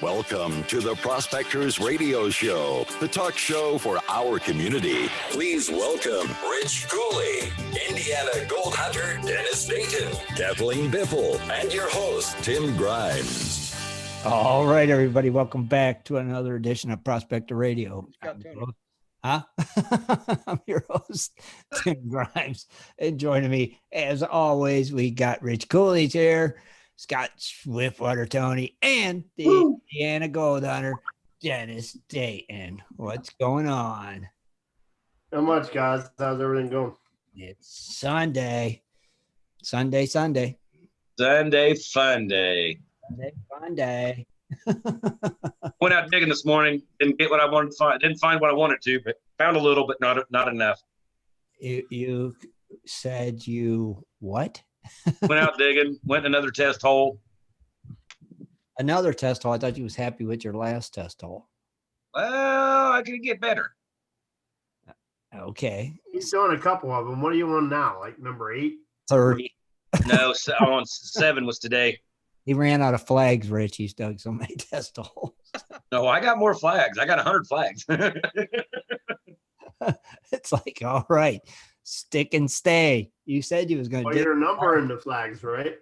Welcome to the Prospectors Radio Show, the talk show for our community. Please welcome Rich Cooley, Indiana Gold Hunter Dennis Dayton, Kathleen Biffle, and your host, Tim Grimes. All right, everybody, welcome back to another edition of Prospector Radio. I'm your host, Tim Grimes, and joining me, as always, we got Rich Cooley's here, Scott Swiftwater Tony, and the Indiana Gold Hunter, Dennis Dayton. What's going on? Not much, guys. How's everything going? It's Sunday. Sunday fun day. Sunday fun day. Went out digging this morning. Didn't get what I wanted to find. Didn't find what I wanted to, but found a little, but not enough. You said you what? Went out digging. Went in another test hole. Another test hole. I thought you was happy with your last test hole. Well, I could get better. Okay. He's doing a couple of them. What are you on now? Like number 8? 30. No, on 7 was today. He ran out of flags, Rich. He's dug so many test holes. No, I got more flags. I got 100 flags. It's like, all right, stick and stay. You said you was going to Well, you're numbering the flags, right?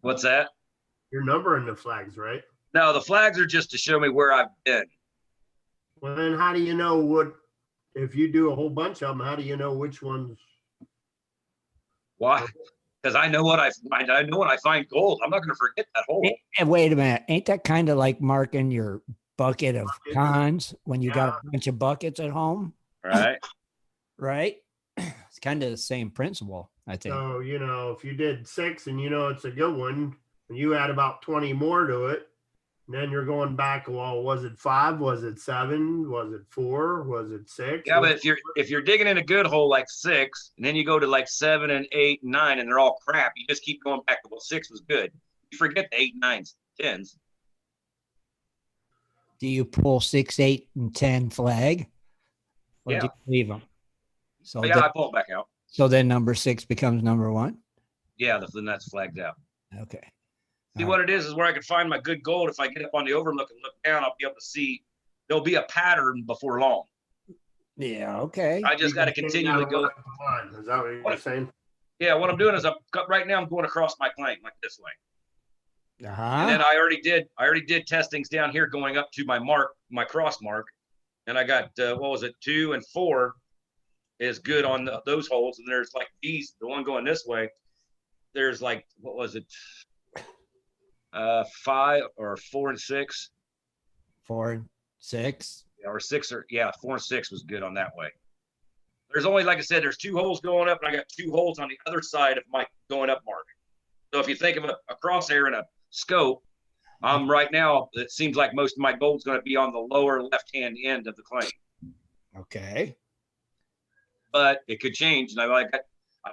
What's that? You're numbering the flags, right? No, the flags are just to show me where I've been. Well, then how do you know what, if you do a whole bunch of them, how do you know which ones? Why? Because I know what I find. I know when I find gold. I'm not going to forget that hole. And wait a minute. Ain't that kind of like marking your bucket of cons when you got a bunch of buckets at home? Right. Right? It's kind of the same principle, I think. So, if you did 6 and it's a good one, and you add about 20 more to it, and then you're going back, well, was it 5? Was it 7? Was it 4? Was it 6? Yeah, but if you're digging in a good hole like 6, and then you go to like 7 and 8 and 9, and they're all crap, you just keep going back to, well, 6 was good. You forget the 8, 9s, 10s. Do you pull 6, 8, and 10 flag? Or Yeah. do you leave them? So But yeah, I pull it back out. So then number 6 becomes number 1? Yeah, then that's flagged out. Okay. See, what it is where I can find my good gold. If I get up on the overlook and look down, I'll be able to see there'll be a pattern before long. Yeah, okay. I just got to continually go. Is that what you're saying? Yeah, what I'm doing is right now I'm going across my claim like this way. Uh-huh. And then I already did testings down here going up to my cross mark. And I got, 2 and 4 is good on those holes. And there's like the one going this way, there's like, 5 or 4 and 6. 4 and 6. Yeah, or 6 4 and 6 was good on that way. There's only, like I said, there's 2 holes going up, and I got 2 holes on the other side of my going up mark. So if you think of a crosshair and a scope, right now, it seems like most of my gold's going to be on the lower left-hand end of the claim. Okay. But it could change. And I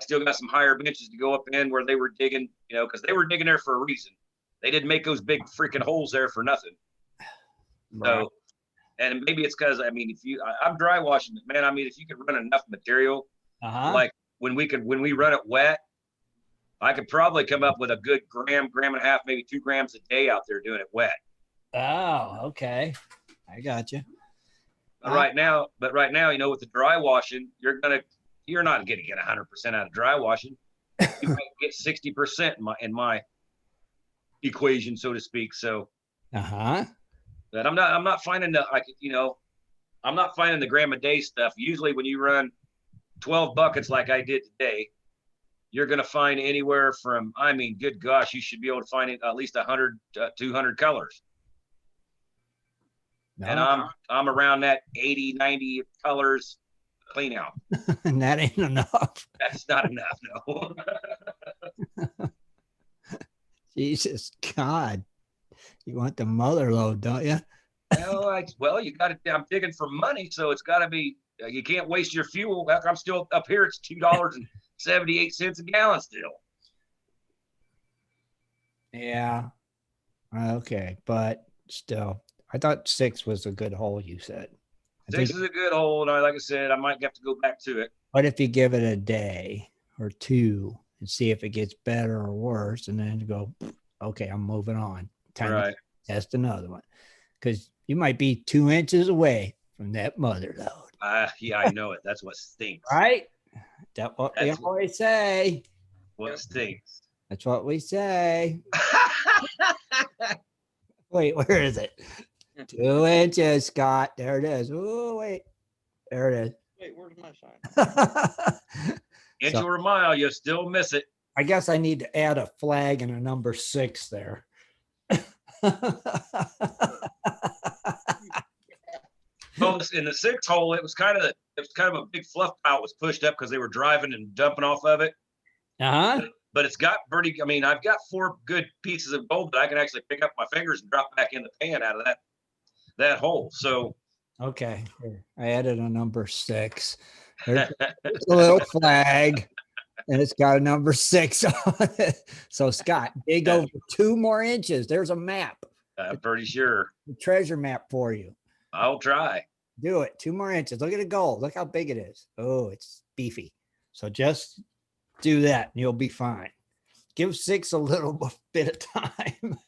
still got some higher benches to go up in where they were digging, because they were digging there for a reason. They didn't make those big freaking holes there for nothing. Right. So, and maybe it's because, I'm dry washing it, man. If you could run enough material, like when we run it wet, I could probably come up with a good gram and a half, maybe 2 grams a day out there doing it wet. Oh, okay. I got you. But right now, with the dry washing, you're not going to get 100% out of dry washing. You might get 60% in my equation, so to speak. So, but I'm not finding I'm not finding the gram a day stuff. Usually, when you run 12 buckets like I did today, you're going to find anywhere from, good gosh, you should be able to find at least 100, 200 colors. No. And I'm around that 80, 90 colors clean out. And that ain't enough. That's not enough, no. Jesus God. You want the mother load, don't you? Well, you got to, I'm digging for money, so it's got to be, you can't waste your fuel. I'm still up here, it's $2.78 a gallon still. Yeah. Okay, but still. I thought 6 was a good hole, you said. 6 is a good hole, and like I said, I might have to go back to it. What if you give it a day or 2 and see if it gets better or worse, and then go, okay, I'm moving on. Time to test another one. because you might be 2 inches away from that mother load. Yeah, I know it. That's what stinks. Right? That's what we That's always say. what stinks. That's what we say. Wait, where is it? 2 inches, Scott. There it is. Oh, wait. There it is. Wait, where's my sign? Inch So- or a mile, you still miss it. I guess I need to add a flag and a number 6 there. Well, in the 6 hole, it was kind of a big fluff pile. It was pushed up because they were driving and dumping off of it. Uh-huh. But it's got pretty. I mean, I've got 4 good pieces of gold that I can actually pick up my fingers and drop back in the pan out of that hole. So Okay. Here, I added a number 6. There's a little flag, and it's got a number 6 on it. So, Scott, dig over 2 more inches. There's a map, I'm pretty sure a treasure map for you. I'll try. Do it. 2 more inches. Look at the gold. Look how big it is. Oh, it's beefy. So just do that and you'll be fine. Give 6 a little bit of time.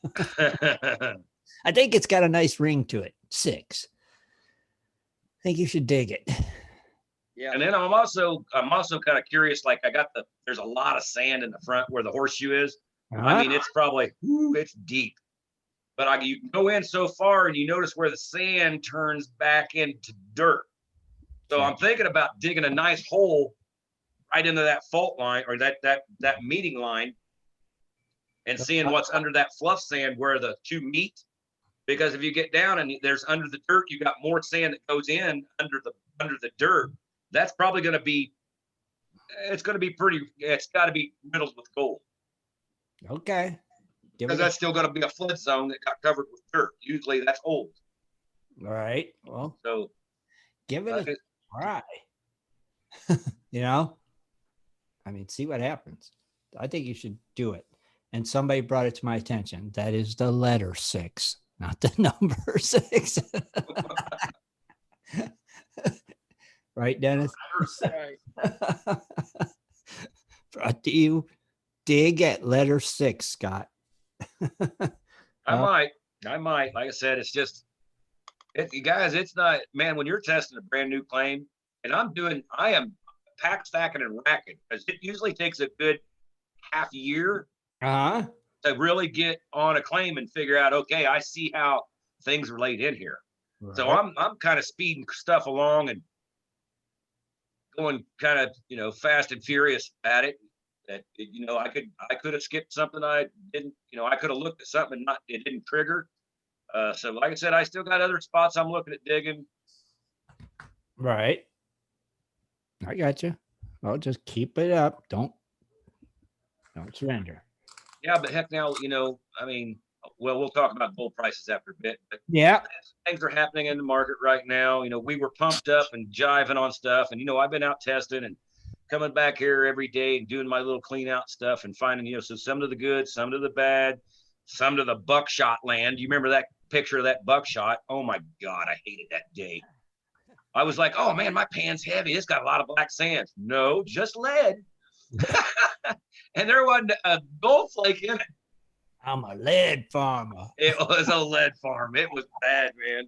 I think it's got a nice ring to it. 6. I think you should dig it. Yeah. And then I'm also kind of curious. Like there's a lot of sand in the front where the horseshoe is. I mean, it's probably it's deep. But you can go in so far and you notice where the sand turns back into dirt. So I'm thinking about digging a nice hole right into that fault line or that meeting line and seeing what's under that fluff sand where the 2 meet. Because if you get down and there's under the dirt, you got more sand that goes in under the dirt. That's probably going to be, it's got to be riddled with gold. Okay. Because that's still going to be a flood zone that got covered with dirt. Usually that's old. All right. Well, So give it a try. I mean, see what happens. I think you should do it. And somebody brought it to my attention. That is the letter 6, not the number 6. Right, Dennis? Right. Brought to you. Dig at letter 6, Scott. I might. Like I said, it's just, you guys, it's not, man, when you're testing a brand new claim, and I am pack stacking and racking, because it usually takes a good half year Uh-huh. to really get on a claim and figure out, okay, I see how things are laid in here. So I'm kind of speeding stuff along and going kind of, fast and furious at it. That, I could have skipped something I didn't, I could have looked at something and it didn't trigger. So like I said, I still got other spots I'm looking at digging. Right. I got you. Well, just keep it up. Don't surrender. Yeah, but heck now, I mean, well, we'll talk about gold prices after a bit, but Yeah. things are happening in the market right now. We were pumped up and jiving on stuff, and I've been out testing and coming back here every day and doing my little clean out stuff and finding, so some to the good, some to the bad, some to the buckshot land. You remember that picture of that buckshot? Oh my God, I hated that day. I was like, oh man, my pan's heavy. It's got a lot of black sand. No, just lead. And there wasn't a gold flake in it. I'm a lead farmer. It was a lead farm. It was bad, man.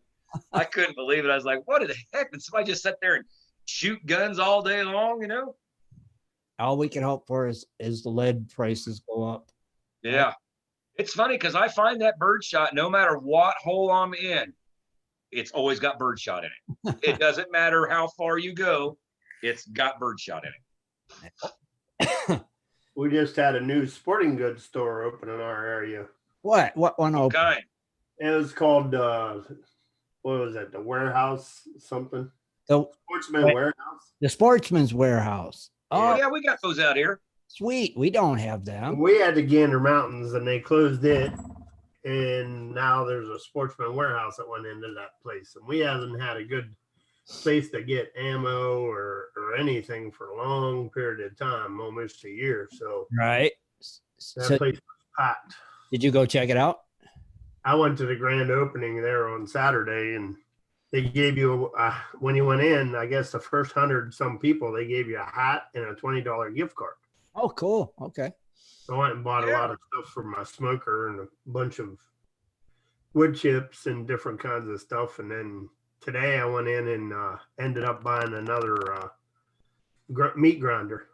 I couldn't believe it. I was like, what the heck? Did somebody just sit there and shoot guns all day long, All we can hope for is the lead prices go up. Yeah. It's funny because I find that birdshot, no matter what hole I'm in, it's always got birdshot in it. It doesn't matter how far you go, it's got birdshot in it. We just had a new sporting goods store open in our area. What one open? Kind. It was called what was it? The Warehouse something? The Sportsman Warehouse. Sportsman's Warehouse. Oh, Oh, yeah, we got those out here. sweet. We don't have them. We had the Gander Mountains and they closed it. And now there's a Sportsman Warehouse that went into that place. And we haven't had a good place to get ammo or anything for a long period of time, almost a year. So Right. that So place was packed. did you go check it out? I went to the grand opening there on Saturday, and they gave you when you went in, I guess the first 100 some people, they gave you a hat and a $20 gift card. Oh, cool. Okay. So I went and bought a lot of stuff for my smoker and a bunch of wood chips and different kinds of stuff. And then today I went in and ended up buying another meat grinder.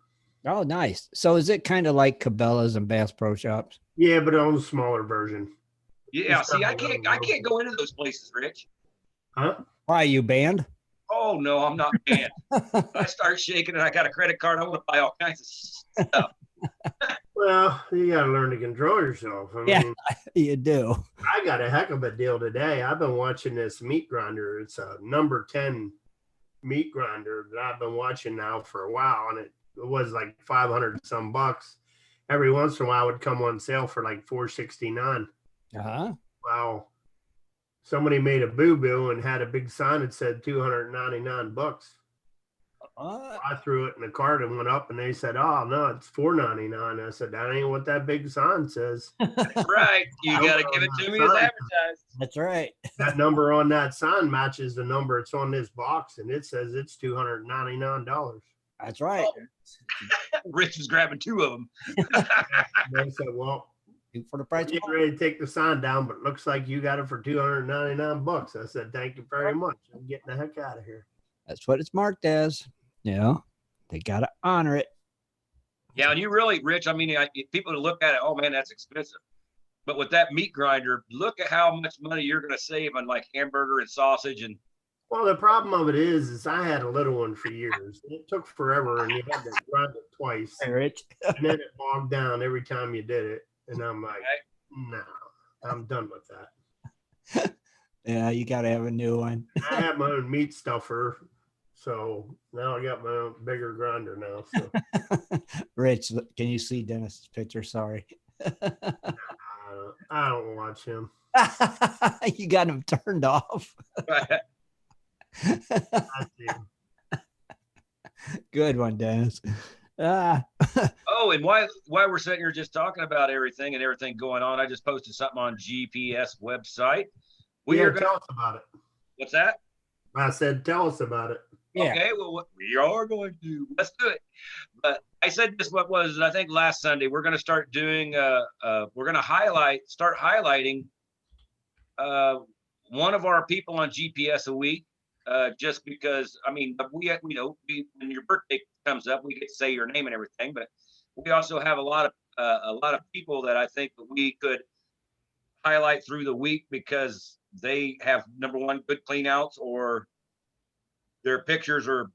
Oh, nice. So is it kind of like Cabela's and Bass Pro Shops? Yeah, but on a smaller version. Yeah. It's See, I kinda can't go into those places, Rich. Huh? Why are you banned? Oh no, I'm not banned. I start shaking and I got a credit card. I want to buy all kinds of stuff. Well, you got to learn to control yourself. I Yeah. mean, You do. I got a heck of a deal today. I've been watching this meat grinder. It's a number 10 meat grinder that I've been watching now for a while, and it was like 500 some bucks. Every once in a while, it would come on sale for like $469. Uh-huh. Wow. Somebody made a boo-boo and had a big sign that said $299. I threw it in the cart and went up, and they said, "Oh no, it's $499." I said, "That ain't what that big sign says." That's right. You got to give it to me as advertised. That's right. That number on that sign matches the number it's on this box, and it says it's $299. That's right. Rich was grabbing two of them. They said, "Well, For the price. we're getting ready to take the sign down, but it looks like you got it for $299." I said, "Thank you very much. I'm getting the heck out of here." That's what it's marked as. You know, they got to honor it. Yeah, and you really, Rich, I mean, people look at it, oh man, that's expensive. But with that meat grinder, look at how much money you're going to save on like hamburger and sausage. And Well, the problem of it is I had a little one for years. It took forever, and you had to grind it twice, Hey, Rich. and then it bogged down every time you did it. And I'm like, no, I'm done with that. Yeah, you got to have a new one. I have my own meat stuffer, so now I got my own bigger grinder now. So Rich, can you see Dennis's picture? Sorry. I don't watch him. You got him turned off. I see him. Good one, Dennis. Ah. oh, and why we're sitting here just talking about everything and everything going on, I just posted something on GPS website. We are tell us about it. What's that? I said, tell us about it. Yeah. Okay, well, we are going to. Let's do it. But I said this, what was it? I think last Sunday, we're going to start doing, we're going to start highlighting one of our people on GPS a week, just because, I mean, we when your birthday comes up, we get to say your name and everything, but we also have a lot of people that I think that we could highlight through the week because they have, number one, good clean outs, or their pictures are,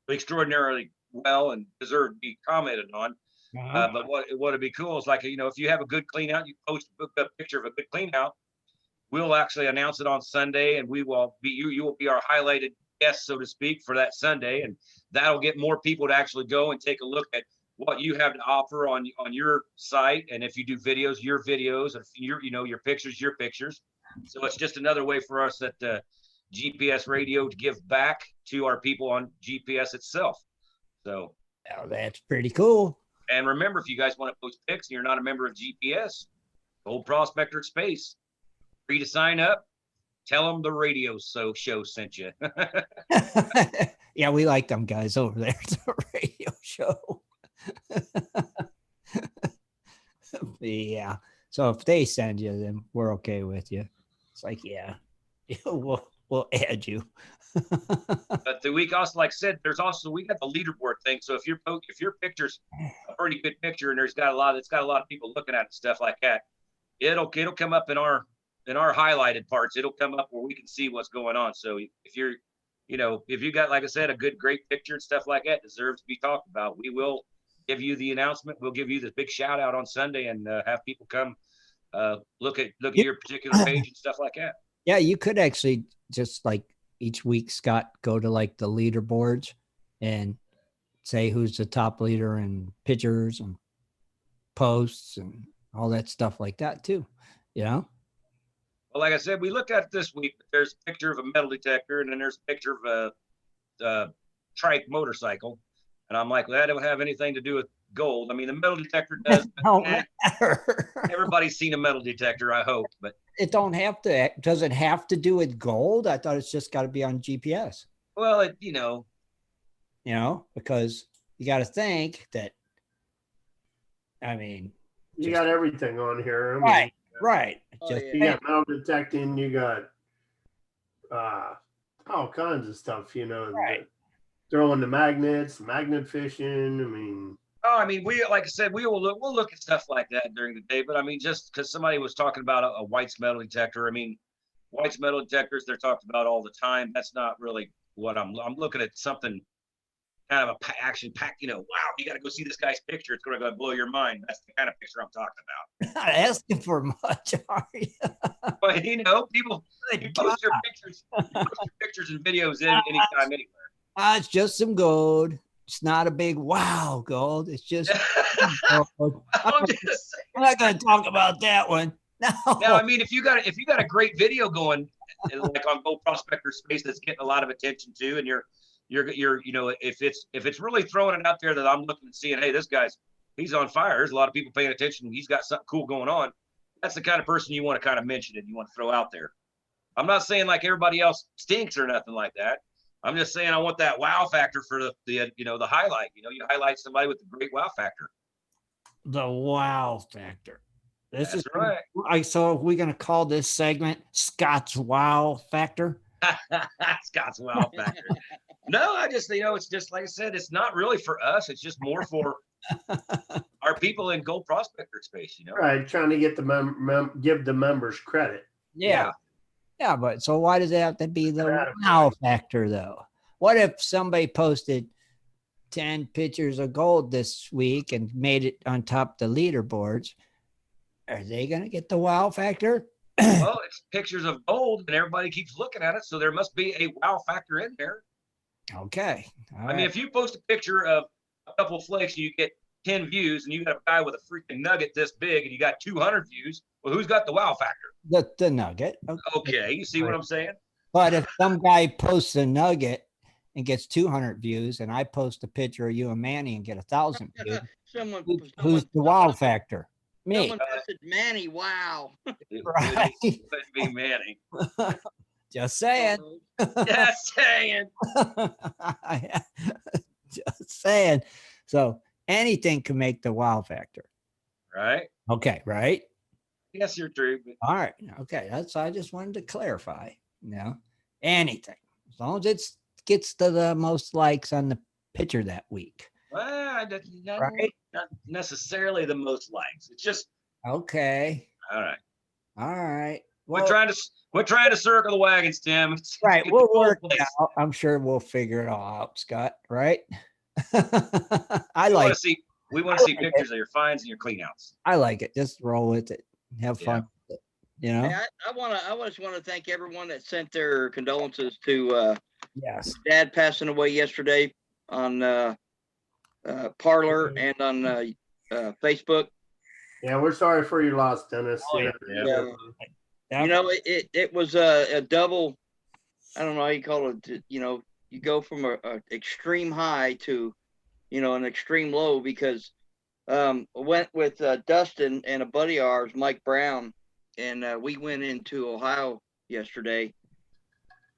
extraordinarily well and deserve to be commented on. But what would be cool is, like, if you have a good clean out, you post a picture of a good clean out, we'll actually announce it on Sunday, and you will be our highlighted guest, so to speak, for that Sunday. And that'll get more people to actually go and take a look at what you have to offer on your site. And if you do videos, your videos, if your pictures, your pictures. So it's just another way for us at GPS Radio to give back to our people on GPS itself. So that's pretty cool. And remember, if you guys want to post pics and you're not a member of GPS, Old Prospector Space, free to sign up. Tell them the radio show sent you. Yeah, we like them guys over there. It's a radio show. Yeah. So if they send you, then we're okay with you. It's like, yeah, we'll add you. But the week also, like I said, we got the leaderboard thing. So if your picture's a pretty good picture and it's got a lot of people looking at it, stuff like that, it'll come up in our highlighted parts. It'll come up where we can see what's going on. So if you got, like I said, a great picture and stuff like that deserves to be talked about, we will give you the announcement. We'll give you this big shout out on Sunday and have people come look at your particular page and stuff like that. Yeah, you could actually just, like, each week, Scott, go to like the leaderboards and say who's the top leader in pictures and posts and all that stuff like that too. Well, like I said, we look at it this week. There's a picture of a metal detector, and then there's a picture of a trike motorcycle. And I'm like, well, that don't have anything to do with gold. I mean, the metal detector does. Don't matter. Everybody's seen a metal detector, I hope. But it don't have to. Does it have to do with gold? I thought it's just got to be on GPS. Well, because you got to think that. I mean, you got everything on here. I mean, right. Right. Oh, Just yeah. You got metal detecting, you got all kinds of stuff, Right. throwing the magnets, magnet fishing. I mean, Oh, I mean, like I said, we'll look at stuff like that during the day. But I mean, just because somebody was talking about a White's metal detector, I mean, White's metal detectors they're talked about all the time. That's not really what I'm looking at something kind of a action packed. Wow, you got to go see this guy's picture. It's going to blow your mind. That's the kind of picture I'm talking about. not asking for much, are you? But people you post your pictures and videos anytime, anywhere. It's just some gold. It's not a big wow gold. It's just gold. I'm just saying. I'm not going to talk about that one. No. Now, I mean, if you got a great video going, like on Gold Prospector Space, that's getting a lot of attention too, and you're if it's really throwing it out there that I'm looking and seeing, hey, this guy's he's on fire. There's a lot of people paying attention. He's got something cool going on. That's the kind of person you want to kind of mention and you want to throw out there. I'm not saying like everybody else stinks or nothing like that. I'm just saying I want that wow factor for the highlight. You highlight somebody with a great wow factor. The wow factor. This That's is right. So we're going to call this segment Scott's wow factor. Scott's wow factor. No, I just, it's just like I said, it's not really for us. It's just more for our people in Gold Prospector Space, Right, trying to get the give the members credit. Yeah. Yeah, but so why does it have to be the wow factor though? What if somebody posted 10 pictures of gold this week and made it on top the leaderboards? Are they going to get the wow factor? Well, it's pictures of gold and everybody keeps looking at it. So there must be a wow factor in there. Okay. I mean, if you post a picture of a couple of flakes and you get 10 views and you got a guy with a freaking nugget this big and you got 200 views, well, who's got the wow factor? The nugget. Okay. You see what I'm saying? But if some guy posts a nugget and gets 200 views and I post a picture of you and Manny and get 1,000 views, who's the wow factor? Me. Someone posted Manny, wow. Right. It could be Manny. Just saying. Just saying. Just saying. So anything can make the wow factor. Right. Okay. Right. Yes, you're true. All right. Okay. I just wanted to clarify. Anything. As long as it gets to the most likes on the picture that week. Well, not necessarily the most likes. It's just okay. All right. All right. Well, we're trying to circle the wagons, Tim. Right. We'll work it out. I'm sure we'll figure it all out, Scott. Right. We want to see pictures of your finds and your cleanouts. I like it. Just roll with it. Have fun with it. Hey, I just want to thank everyone that sent their condolences to Dad passing away yesterday on Parlor and on Facebook. Yeah, we're sorry for your loss, Dennis. It was a double. I don't know how you call it. You go from a extreme high to, an extreme low because went with Dustin and a buddy of ours, Mike Brown, and we went into Ohio yesterday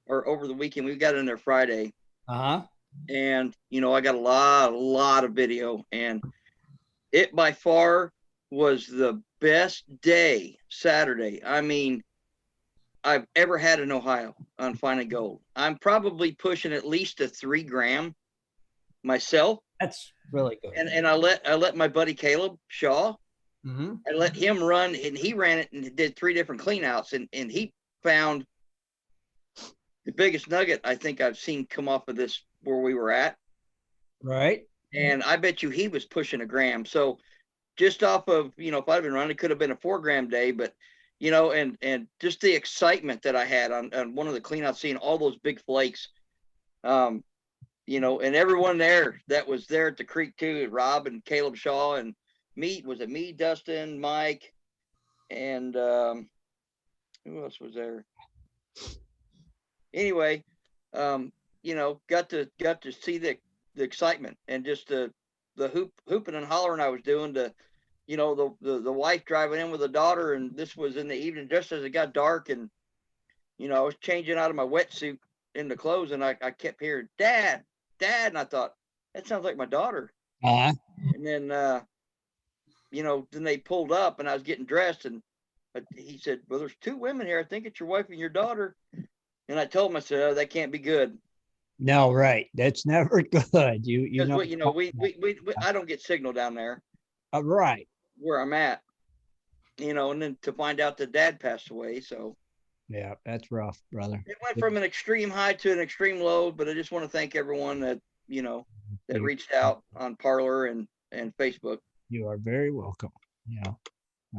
or over the weekend. We got in there Friday. And I got a lot of video, and it by far was the best day Saturday. I mean, I've ever had in Ohio on finding gold. I'm probably pushing at least a 3 gram myself. That's really good. And I let my buddy Caleb Shaw, I let him run, and he ran it and did 3 different cleanouts, and he found the biggest nugget I think I've seen come off of this where we were at. Right. And I bet you he was pushing a gram. So just off of, if I'd been running, it could have been a 4 gram day, but, and just the excitement that I had on one of the cleanouts, seeing all those big flakes, and everyone there that was there at the creek too, Rob and Caleb Shaw and me, Dustin, Mike, and who else was there? Anyway, got to see the excitement and just the hooping and hollering I was doing to, the wife driving in with the daughter, and this was in the evening just as it got dark, and I was changing out of my wetsuit into clothes, and I kept hearing Dad, and I thought that sounds like my daughter. And then then they pulled up, and I was getting dressed, and he said, well, there's 2 women here. I think it's your wife and your daughter. And I told him, I said, oh, that can't be good. No, right. That's never good. You know, I don't get signal down there. Right. Where I'm at, and then to find out that Dad passed away. So yeah, that's rough, brother. It went from an extreme high to an extreme low, but I just want to thank everyone that, that reached out on Parler and Facebook. You are very welcome. I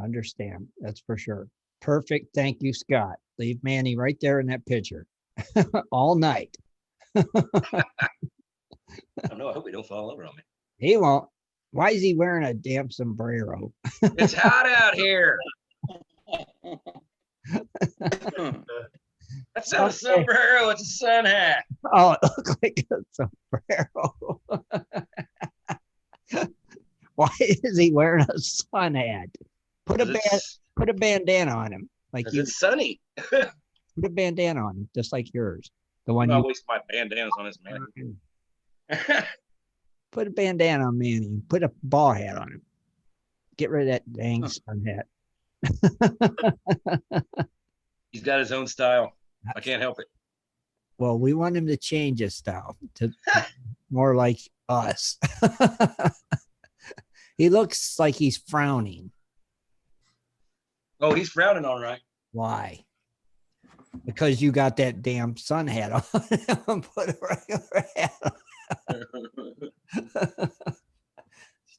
understand. That's for sure. Perfect. Thank you, Scott. Leave Manny right there in that picture all night. I don't know. I hope he don't fall over on me. He won't. Why is he wearing a damn sombrero? It's hot out here. That's not a sombrero. It's a sun hat. Oh, it looks like a sombrero. Why is he wearing a sun hat? Put a bandana on him, like you. It's sunny. Put a bandana on him, just like yours. The one I you waste my bandanas on this man. Put a bandana on Manny. Put a ball hat on him. Get rid of that dang sun hat. He's got his own style. I can't help it. Well, we want him to change his style to more like us. He looks like he's frowning. Oh, he's frowning, all right. Why? Because you got that damn sun hat on. Put a regular hat on.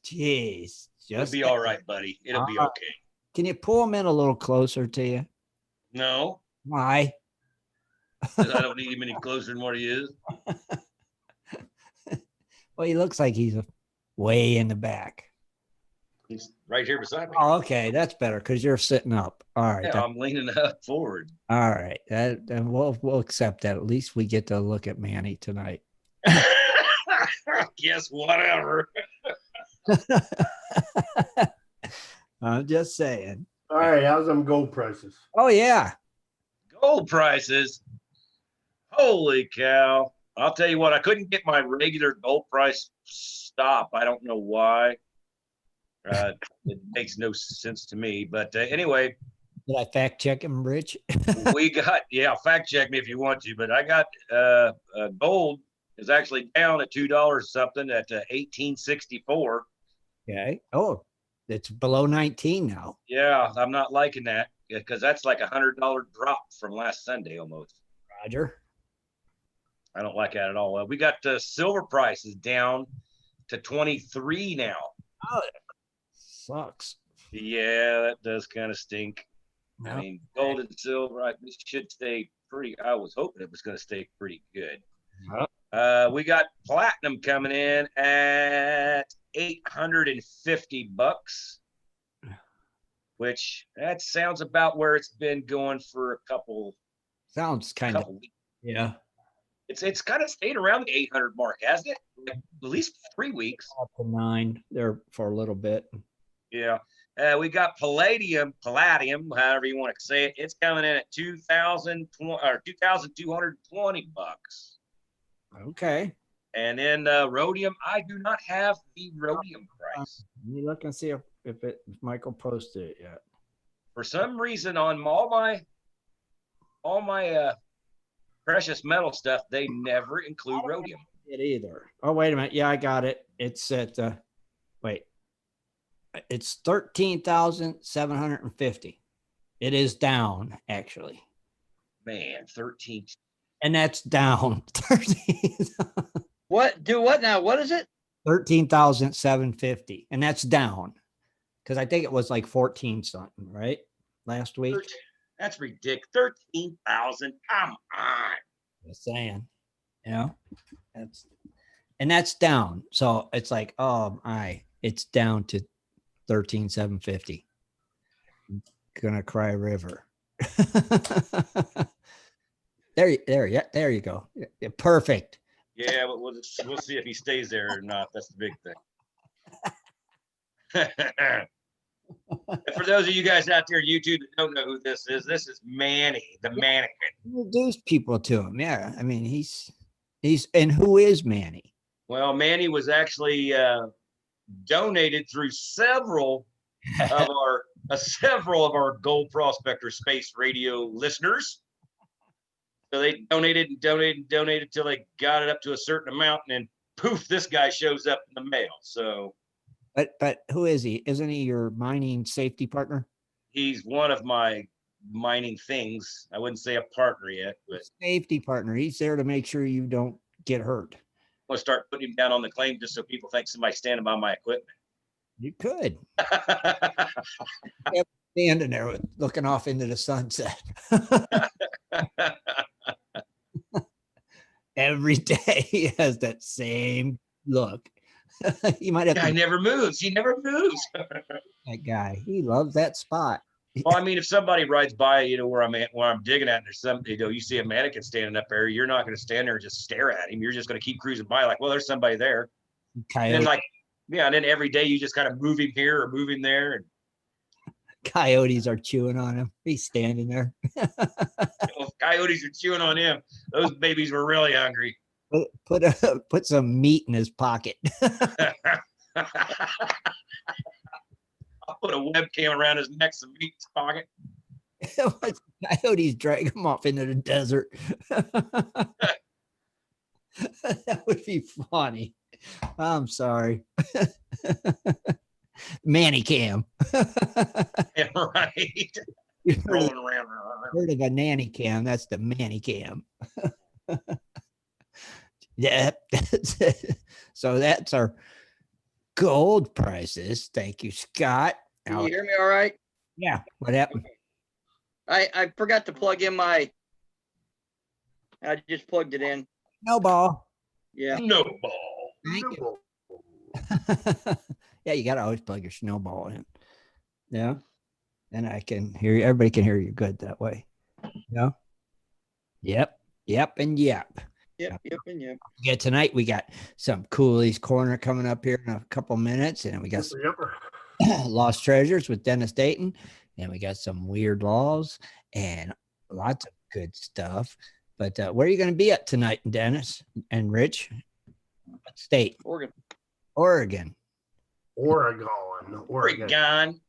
Jeez. It'll be all right, buddy. It'll be okay. Can you pull him in a little closer to you? No. Why? Because I don't need him any closer than what he is. Well, he looks like he's way in the back. He's right here beside me. Oh, okay. That's better because you're sitting up. All right. Yeah, I'm leaning up forward. All right. Then we'll accept that. At least we get to look at Manny tonight. Guess whatever. I'm just saying. All right, how's them gold prices? Oh yeah. Gold prices. Holy cow. I'll tell you what, I couldn't get my regular gold price stop. I don't know why. It makes no sense to me. But anyway. Did I fact check him, Rich? We got, fact check me if you want to, but I got gold is actually down at $2 something at 1864. Okay. Oh, it's below 19 now. Yeah, I'm not liking that because that's like $100 drop from last Sunday almost. Roger. I don't like that at all. We got silver prices down to 23 now. Oh, sucks. Yeah, that does kind of stink. Yep. I mean, gold and silver, this should stay pretty. I was hoping it was going to stay pretty good. Yep. We got platinum coming in at $850, which that sounds about where it's been going for a couple. Sounds kind of weeks. Yeah. It's kind of stayed around the 800 mark, hasn't it? Like at least 3 weeks. Up to 9 there for a little bit. Yeah. We got palladium, however you want to say it. It's coming in at $2,220. Okay. And then rhodium, I do not have the rhodium price. Let me look and see if Michael posted it yet. For some reason, on all my precious metal stuff, they never include rhodium. It either. Oh, wait a minute. Yeah, I got it. It's at it's 13,750. It is down actually. Man, 13. And that's down 13. What now? What is it? 13,750. And that's down. Because I think it was like 14 something, right? Last week. That's ridiculous. 13,000. Come on. Just saying. That's down. So it's like, it's down to 13,750. Gonna cry river. There you go. Yeah, perfect. Yeah, but we'll see if he stays there or not. That's the big thing. For those of you guys out there, YouTube, that don't know who this is Manny the Mannequin. Introduce people to him. Yeah, I mean he's and who is Manny? Well, Manny was actually donated through several of our several of our Gold Prospector Space Radio listeners. So they donated till they got it up to a certain amount, and then poof, this guy shows up in the mail. So, but who is he? Isn't he your mining safety partner? he's one of my mining things. I wouldn't say a partner yet, but Safety partner. He's there to make sure you don't get hurt. I'm gonna start putting him down on the claim just so people think somebody's standing by my equipment. You could standing there looking off into the sunset. Every day he has that same look. You might have Guy to. never moves. He never moves. That guy, he loves that spot. Well, I mean, if somebody rides by, where I'm at, where I'm digging at, and there's some, you see a mannequin standing up there, you're not going to stand there and just stare at him. You're just going to keep cruising by, like, well, there's somebody there. Coyote. And then, and then every day you just kind of move him here or move him there. And coyotes are chewing on him. He's standing there. Coyotes are chewing on him. Those babies were really hungry. Put some meat in his pocket. I'll put a webcam around his neck, some meat in his pocket. Coyotes drag him off into the desert. That would be funny. I'm sorry. Manny cam. Yeah, right. Rolling around. Heard of a nanny cam? That's the Manny cam. Yeah. So that's our gold prices. Thank you, Scott. Can you hear me all right? Yeah. What happened? I forgot to plug in I just plugged it in. No ball. Yeah. No ball. Thank you. Yeah, you got to always plug your snowball in. Yeah. And I can hear you. Everybody can hear you good that way. Yeah. Yep. Yep. And yep. Yep. And yep. Yeah. Tonight we got some Cooley's Corner coming up here in a couple minutes. And we got some Lost Treasures with Dennis Dayton. And we got some Weird Laws and lots of good stuff. But where are you going to be at tonight, Dennis and Rich? What state? Oregon. Oregon. Oregon. Oregon. Didn't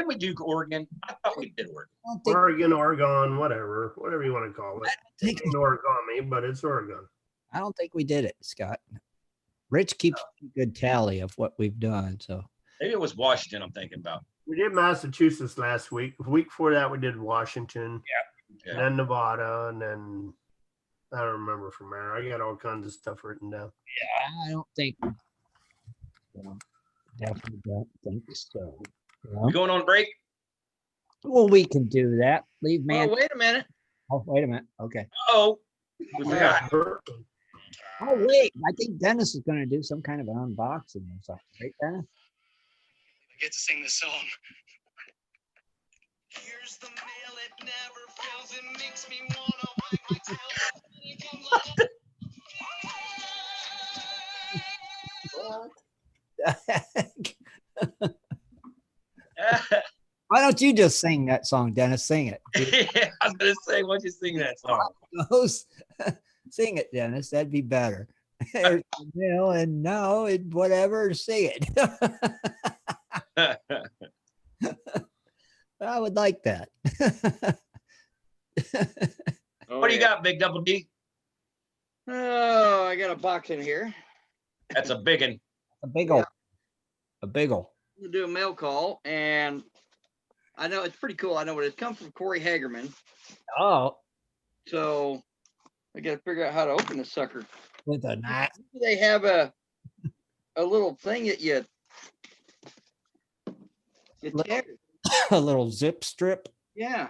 we do Oregon? I thought we did Oregon. Oregon, whatever you want to call it. It's origami, but it's Oregon. I don't think we did it, Scott. Rich keeps a good tally of what we've done. So Maybe it was Washington I'm thinking about. We did Massachusetts last week. The week before that, we did Washington. Yeah. And then Nevada, and then I don't remember from there. I got all kinds of stuff written down. yeah, I don't think. Definitely don't think so. We going on break? Well, we can do that. Leave man. Oh, wait a minute. Oh, wait a minute. Okay. Oh, we forgot. Oh, wait. I think Dennis is going to do some kind of an unboxing or something. Right, Dennis? I get to sing this song. Here's the mail, it never fails. It makes me wanna wag my tail. It comes like Why don't you just sing that song, Dennis? Sing it. Yeah, I was gonna say, why don't you sing that song? Sing it, Dennis. That'd be better. There's the mail and no, and whatever. Sing it. I would like that. What do you got, Big Double D? Oh, I got a box in here. That's a big one. A big ol'. A big ol'. I'm gonna do a mail call, and I know it's pretty cool. I know it comes from Corey Hagerman. Oh, So I got to figure out how to open this sucker. with a knife. They have a little thing that you tear. A little zip strip. Yeah.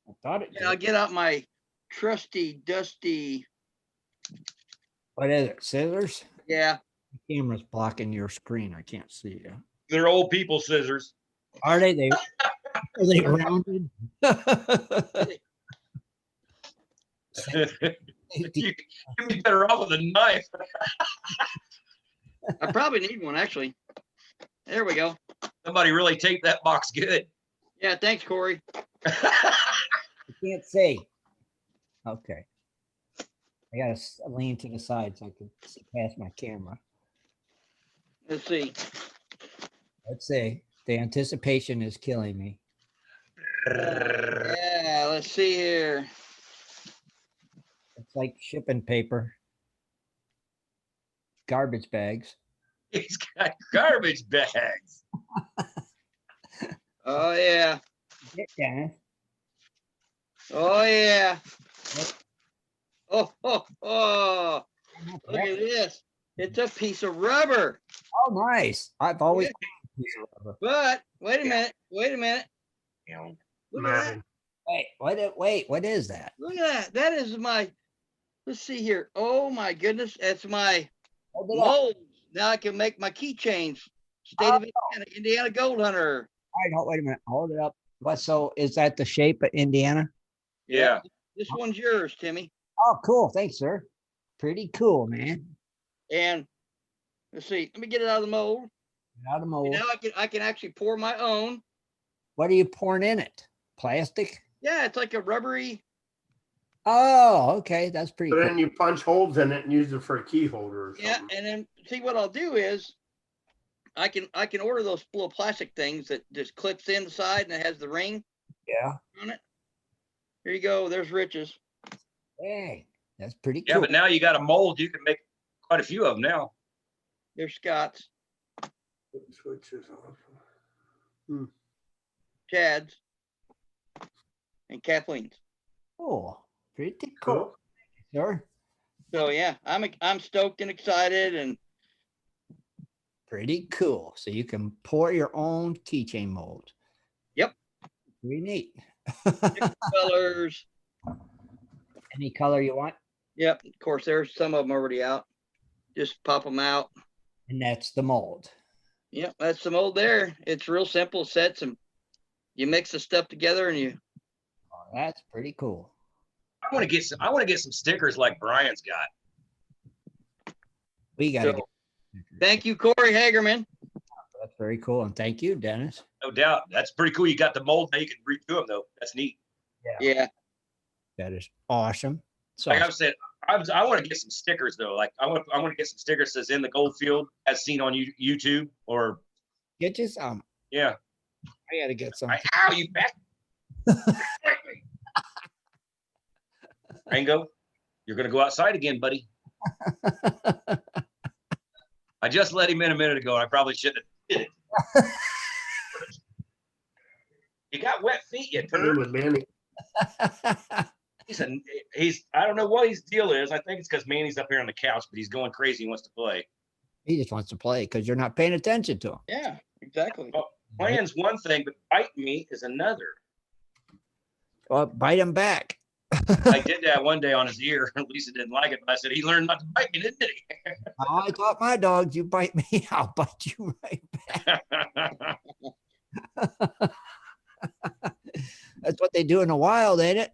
I thought it. And I'll get out my trusty, dusty. What is it? Scissors? Yeah. The camera's blocking your screen. I can't see you. They're old people scissors. Are they? Are they rounded? You'd be better off with a knife. I probably need one, actually. There we go. Somebody really taped that box good. Yeah. Thanks, Corey. I can't see. Okay. I gotta lean to the side so I can see past my camera. Let's see. Let's see. The anticipation is killing me. Yeah, let's see here. It's like shipping paper. Garbage bags. He's got garbage bags. Oh yeah. Yeah. Oh yeah. Oh. Look at this. It's a piece of rubber. Oh, nice. I've always. But wait a minute. Look at that. Mapping. Wait, what is that? Look at that. That is my, let's see here. Oh my goodness. That's my Hold it up. mold. Now I can make my keychains. State of Indiana Gold Hunter. All right, wait a minute. Hold it up. What? So is that the shape of Indiana? Yeah. This one's yours, Timmy. Oh, cool. Thanks, sir. Pretty cool, man. And let's see. Let me get it out of the mold. Out of the mold. Now I can actually pour my own. What are you pouring in it? Plastic? Yeah, it's like a rubbery. Oh, okay. That's pretty So cool. then you punch holes in it and use it for a key holder or Yeah, something. and then see what I'll do is I can order those little plastic things that just clips in the side and it has the ring Yeah. on it. Here you go. There's Rich's. Hey, that's pretty Yeah, cool. but now you got a mold. You can make quite a few of them now. There's Scott's, Switches off. Chad's, and Kathleen's. Oh, pretty Cool. cool. Sure. So yeah, I'm stoked and excited, and Pretty cool. So you can pour your own keychain mold. Yep. Pretty neat. colors. Any color you want. Yep. Of course, there's some of them already out. Just pop them out. And that's the mold. Yep, that's the mold there. It's real simple. Sets and you mix the stuff together, and you. Oh, that's pretty cool. I want to get some stickers like Brian's got. We got to So, get. thank you, Corey Hagerman. That's very cool. And thank you, Dennis. No doubt. That's pretty cool. You got the mold now. You can redo them though. That's neat. Yeah. That is awesome. So Like I said, I want to get some stickers though. Like I want to get some stickers that says in the Goldfield as seen on YouTube or get you some. yeah. I got to get some. Ow, you back. Rango, you're gonna go outside again, buddy. I just let him in a minute ago. I probably shouldn't have did it. You got wet feet, you Playing turd. with Manny. He's I don't know what his deal is. I think it's because Manny's up here on the couch, but he's going crazy. He wants to play. He just wants to play because you're not paying attention to him. Yeah, exactly. Well, playing's one thing, but bite me is another. Well, bite him back. I did that one day on his ear. Lisa didn't like it, but I said he learned not to bite me, didn't he? I taught my dogs, you bite me, I'll bite you right back. That's what they do in the wild, ain't it?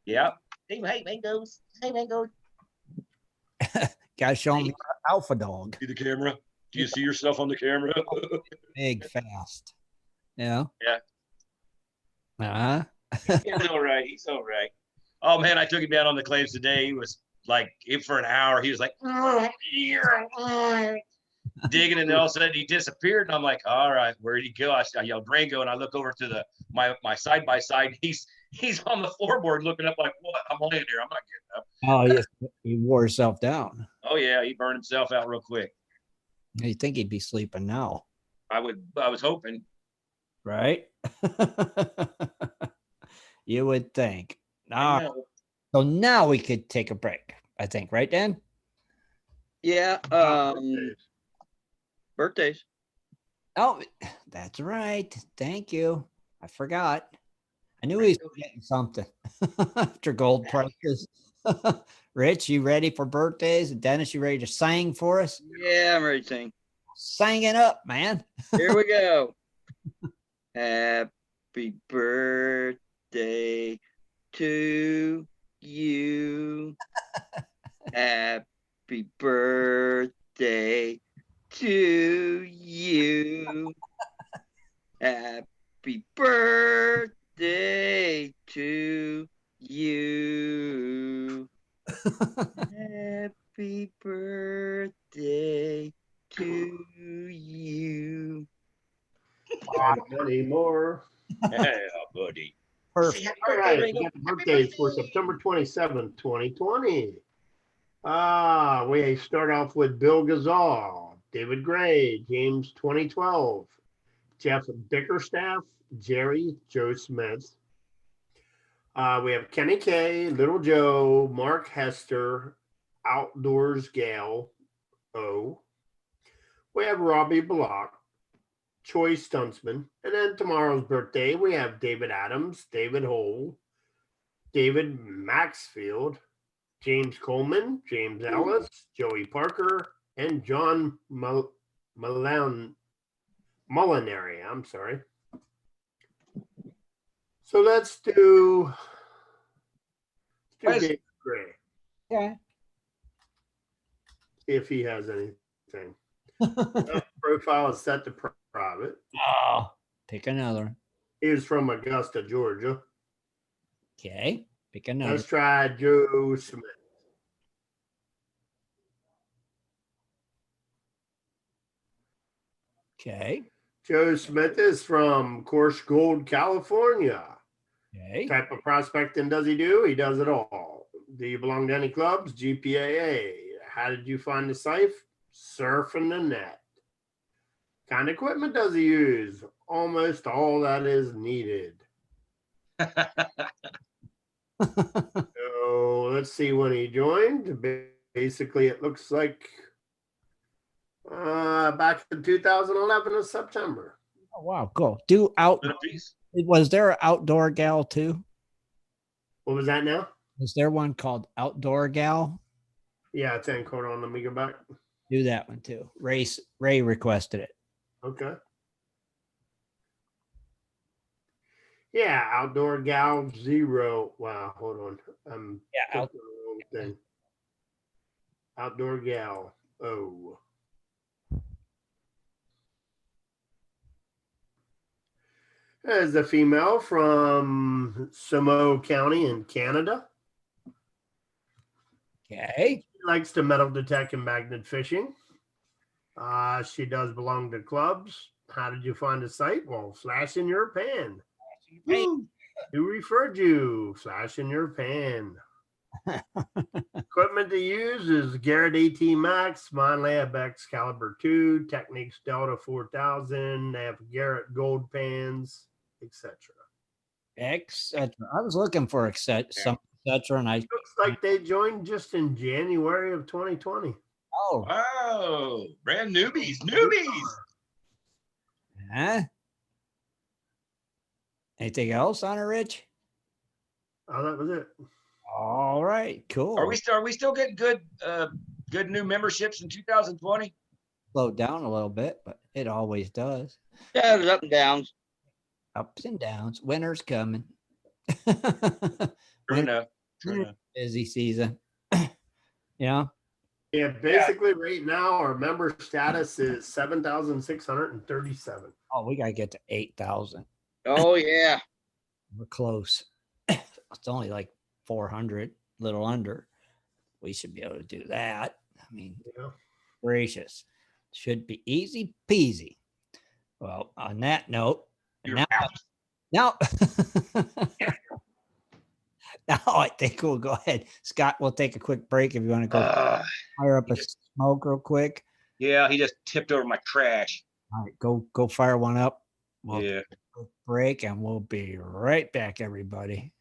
Yeah. Hey, Mangoes. Hey, Mango. Gotta show them your alpha dog. See the camera? Do you see yourself on the camera? Big, fast. Yeah. Yeah. Uh-huh. He's all right. He's all right. Oh, man, I took him down on the claims today. He was like, for an hour, he was like, digging, and then all of a sudden he disappeared. And I'm like, all right, where'd he go? I yelled Rango, and I look over to my side by side. He's on the floorboard looking up like, what? I'm laying here. I'm not getting up. Oh, yes. He wore himself down. Oh, yeah, he burned himself out real quick. You'd think he'd be sleeping now, I was hoping. right? You would think. I Now, know. so now we could take a break, I think, right, Dan? Yeah. Birthdays. Oh, that's right. Thank you. I forgot. I knew he was getting something after gold prices. Rich, you ready for birthdays? Dennis, you ready to sing for us? Yeah, I'm ready to sing. Sing it up, man. Here we go. Happy birthday to you. Happy birthday to you. Happy birthday to you. Happy birthday to you. lot of money more. Yeah, buddy. Perfect. All right, we got the birthdays for September 27th, 2020. We start off with Bill Gazal, David Gray, James 2012, Jeff Bickerstaff, Jerry, Joe Smith. We have Kenny K, Little Joe, Mark Hester, Outdoors Gal, O. We have Robbie Block, Troy Stuntsman. And then tomorrow's birthday, we have David Adams, David Hole, David Maxfield, James Coleman, James Ellis, Joey Parker, and John Molinary. I'm sorry. So let's do David Gray. Okay. See if he has anything. Profile is set to private. Oh, pick another. He is from Augusta, Georgia. Okay. Pick another. Let's try Joe Smith. Okay. Joe Smith is from Course Gold, California. Okay. Type of prospecting does he do? He does it all. Do you belong to any clubs? GPAA. How did you find the site? Surfing the net. Kind of equipment does he use? Almost all that is needed. So let's see when he joined. Basically, it looks like back in 2011 in September. Oh, wow. Cool. Was there an outdoor gal too? What was that now? Was there one called Outdoor Gal? Yeah, I think. Hold on, let me go back. Do that one too. Ray requested it. Okay. Yeah, Outdoor Gal 0. Wow, hold on. Yeah, the wrong thing. Outdoor Gal O. As a female from Samo County in Canada. Okay. She likes to metal detect and magnet fishing. She does belong to clubs. How did you find the site? Well, flash in your pan. Woo. Who referred you? Flash in your pan. Equipment to use is Garrett AT Max, Monlab Excalibur 2, Techniques Delta 4000. They have Garrett Gold pans, etc. Etc. I was looking for etc. And I Looks like they joined just in January of 2020. Oh, Wow. Brand newbies. huh? Anything else on it, Rich? Oh, that was it. All right, cool. Are we still getting good new memberships in 2020? Slowed down a little bit, but it always does. Yeah, there's up and downs. Ups and downs. Winter's coming. True enough. Busy season. Yeah. Yeah, basically right now our member status is 7,637. Oh, we gotta get to 8,000. Oh yeah. We're close. It's only like 400, little under. We should be able to do that. I mean, Yeah. gracious. Should be easy peasy. Well, on that note, now now I think we'll go ahead. Scott, we'll take a quick break if you want to go fire up a smoke real quick. Yeah, he just tipped over my trash. All right, go fire one up. We'll Yeah. take a quick break and we'll be right back, everybody.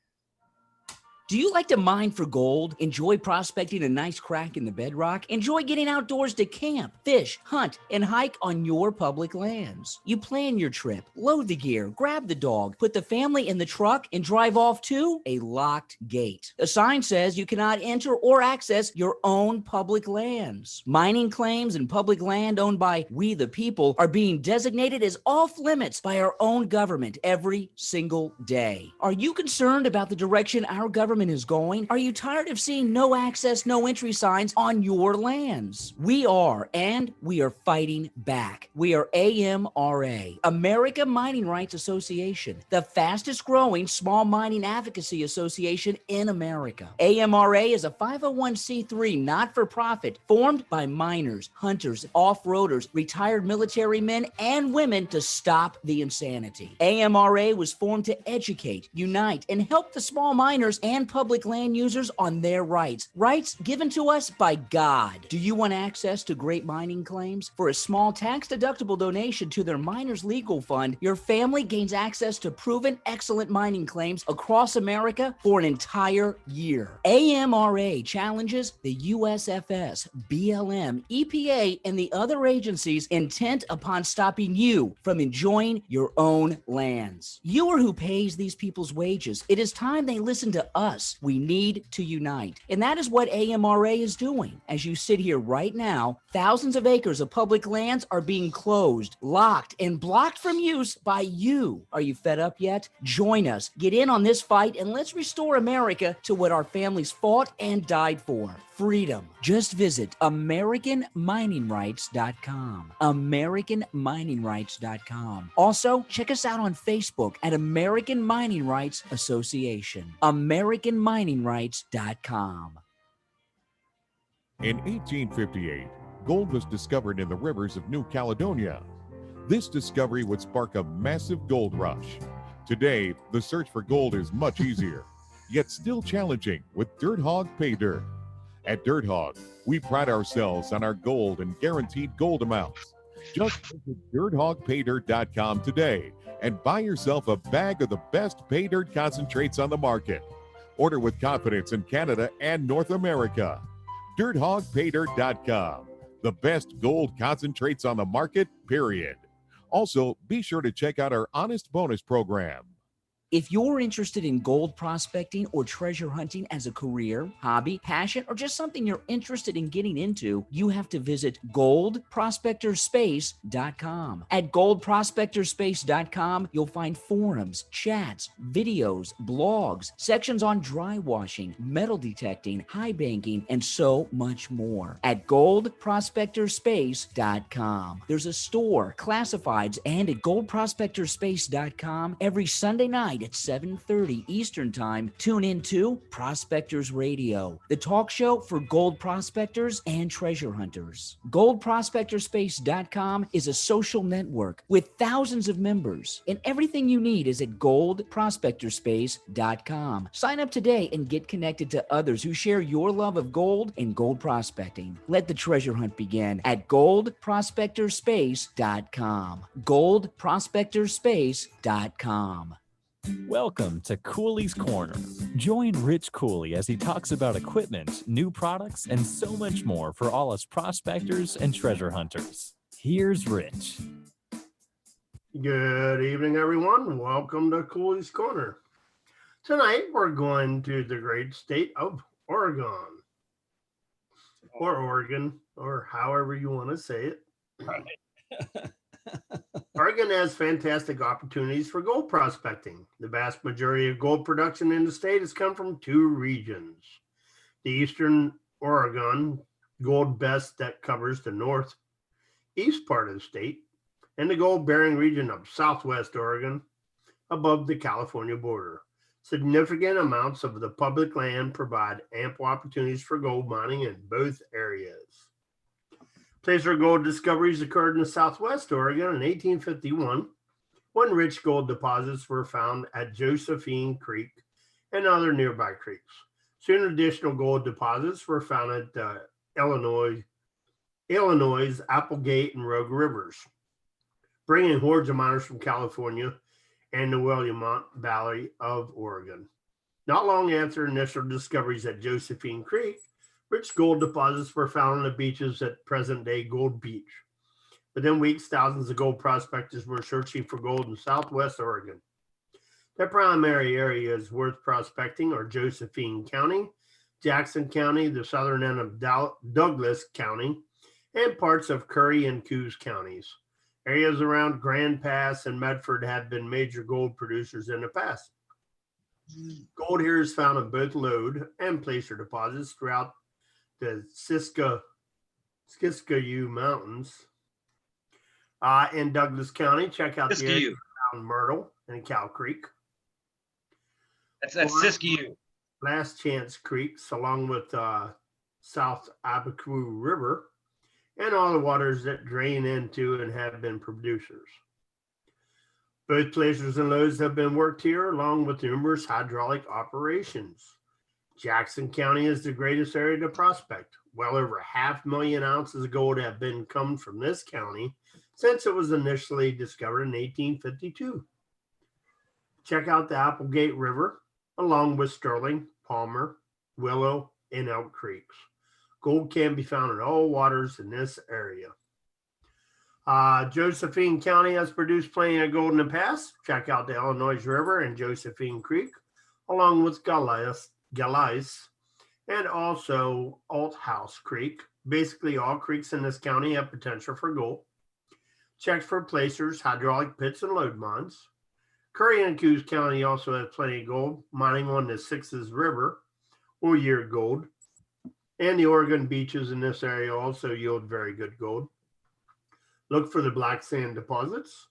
Do you like to mine for gold? Enjoy prospecting a nice crack in the bedrock? Enjoy getting outdoors to camp, fish, hunt, and hike on your public lands? You plan your trip, load the gear, grab the dog, put the family in the truck, and drive off to a locked gate. A sign says you cannot enter or access your own public lands. Mining claims and public land owned by we the people are being designated as off limits by our own government every single day. Are you concerned about the direction our government government is going? Are you tired of seeing no access, no entry signs on your lands? We are, and we are fighting back. We are AMRA, America Mining Rights Association, the fastest growing small mining advocacy association in America. AMRA is a 501c3 not-for-profit formed by miners, hunters, off-roaders, retired military men, and women to stop the insanity. AMRA was formed to educate, unite, and help the small miners and public land users on their rights. Rights given to us by God. Do you want access to great mining claims? For a small tax-deductible donation to their Miners Legal Fund, your family gains access to proven excellent mining claims across America for an entire year. AMRA challenges the USFS, BLM, EPA, and the other agencies intent upon stopping you from enjoying your own lands. You are who pays these people's wages. It is time they listen to us. We need to unite. And that is what AMRA is doing. As you sit here right now, thousands of acres of public lands are being closed, locked, and blocked from use by you. Are you fed up yet? Join us. Get in on this fight and let's restore America to what our families fought and died for. Freedom. Just visit AmericanMiningRights.com. AmericanMiningRights.com. Also, check us out on Facebook at American Mining Rights Association. AmericanMiningRights.com. In 1858, gold was discovered in the rivers of New Caledonia. This discovery would spark a massive gold rush. Today, the search for gold is much easier, yet still challenging with Dirt Hog Pay Dirt. At Dirt Hog, we pride ourselves on our gold and guaranteed gold amounts. Just visit DirtHogPayDirt.com today and buy yourself a bag of the best pay dirt concentrates on the market. Order with confidence in Canada and North America. DirtHogPayDirt.com, the best gold concentrates on the market, period. Also, be sure to check out our Honest Bonus program. If you're interested in gold prospecting or treasure hunting as a career, hobby, passion, or just something you're interested in getting into, you have to visit goldprospectorspace.com. At goldprospectorspace.com, you'll find forums, chats, videos, blogs, sections on dry washing, metal detecting, high banking, and so much more. At goldprospectorspace.com. There's a store, classifieds, and at goldprospectorspace.com every Sunday night at 7:30 Eastern Time, tune in to Prospectors Radio, the talk show for gold prospectors and treasure hunters. GoldProspectorspace.com is a social network with thousands of members, and everything you need is at GoldProspectorspace.com. Sign up today and get connected to others who share your love of gold and gold prospecting. Let the treasure hunt begin at GoldProspectorspace.com. GoldProspectorspace.com. Welcome to Cooley's Corner. Join Rich Cooley as he talks about equipment, new products, and so much more for all us prospectors and treasure hunters. Here's Rich. Good evening, everyone. Welcome to Cooley's Corner. Tonight, we're going to the great state of Oregon, or however you want to say it. Oregon has fantastic opportunities for gold prospecting. The vast majority of gold production in the state has come from two regions. The eastern Oregon gold belt that covers the northeast part of the state, and the gold-bearing region of southwest Oregon above the California border. Significant amounts of the public land provide ample opportunities for gold mining in both areas. Placer gold discoveries occurred in the southwest Oregon in 1851 when rich gold deposits were found at Josephine Creek and other nearby creeks. Soon additional gold deposits were found at Illinois' Applegate and Rogue Rivers, bringing hordes of miners from California and the Willamette Valley of Oregon. Not long after initial discoveries at Josephine Creek, rich gold deposits were found on the beaches at present-day Gold Beach. Within weeks, thousands of gold prospectors were searching for gold in southwest Oregon. Their primary areas worth prospecting are Josephine County, Jackson County, the southern end of Douglas County, and parts of Curry and Coos counties. Areas around Grand Pass and Medford have been major gold producers in the past. Gold here is found in both lode and placer deposits throughout the Siskiyou Mountains. In Douglas County, check out the area around Myrtle and Cow Creek. That's Siskiyou. Last Chance Creeks, along with South Abiquiu River, and all the waters that drain into and have been producers. Both placers and lodes have been worked here, along with numerous hydraulic operations. Jackson County is the greatest area to prospect. Well over 500,000 ounces of gold have been come from this county since it was initially discovered in 1852. Check out the Applegate River, along with Sterling, Palmer, Willow, and Elk Creeks. Gold can be found in all waters in this area. Josephine County has produced plenty of gold in the past. Check out the Illinois River and Josephine Creek, along with Galais, and also Althouse Creek. Basically, all creeks in this county have potential for gold. Check for placers, hydraulic pits, and lode mines. Curry and Coos County also has plenty of gold, mining on the Sixes River will yield gold. And the Oregon beaches in this area also yield very good gold. Look for the black sand deposits.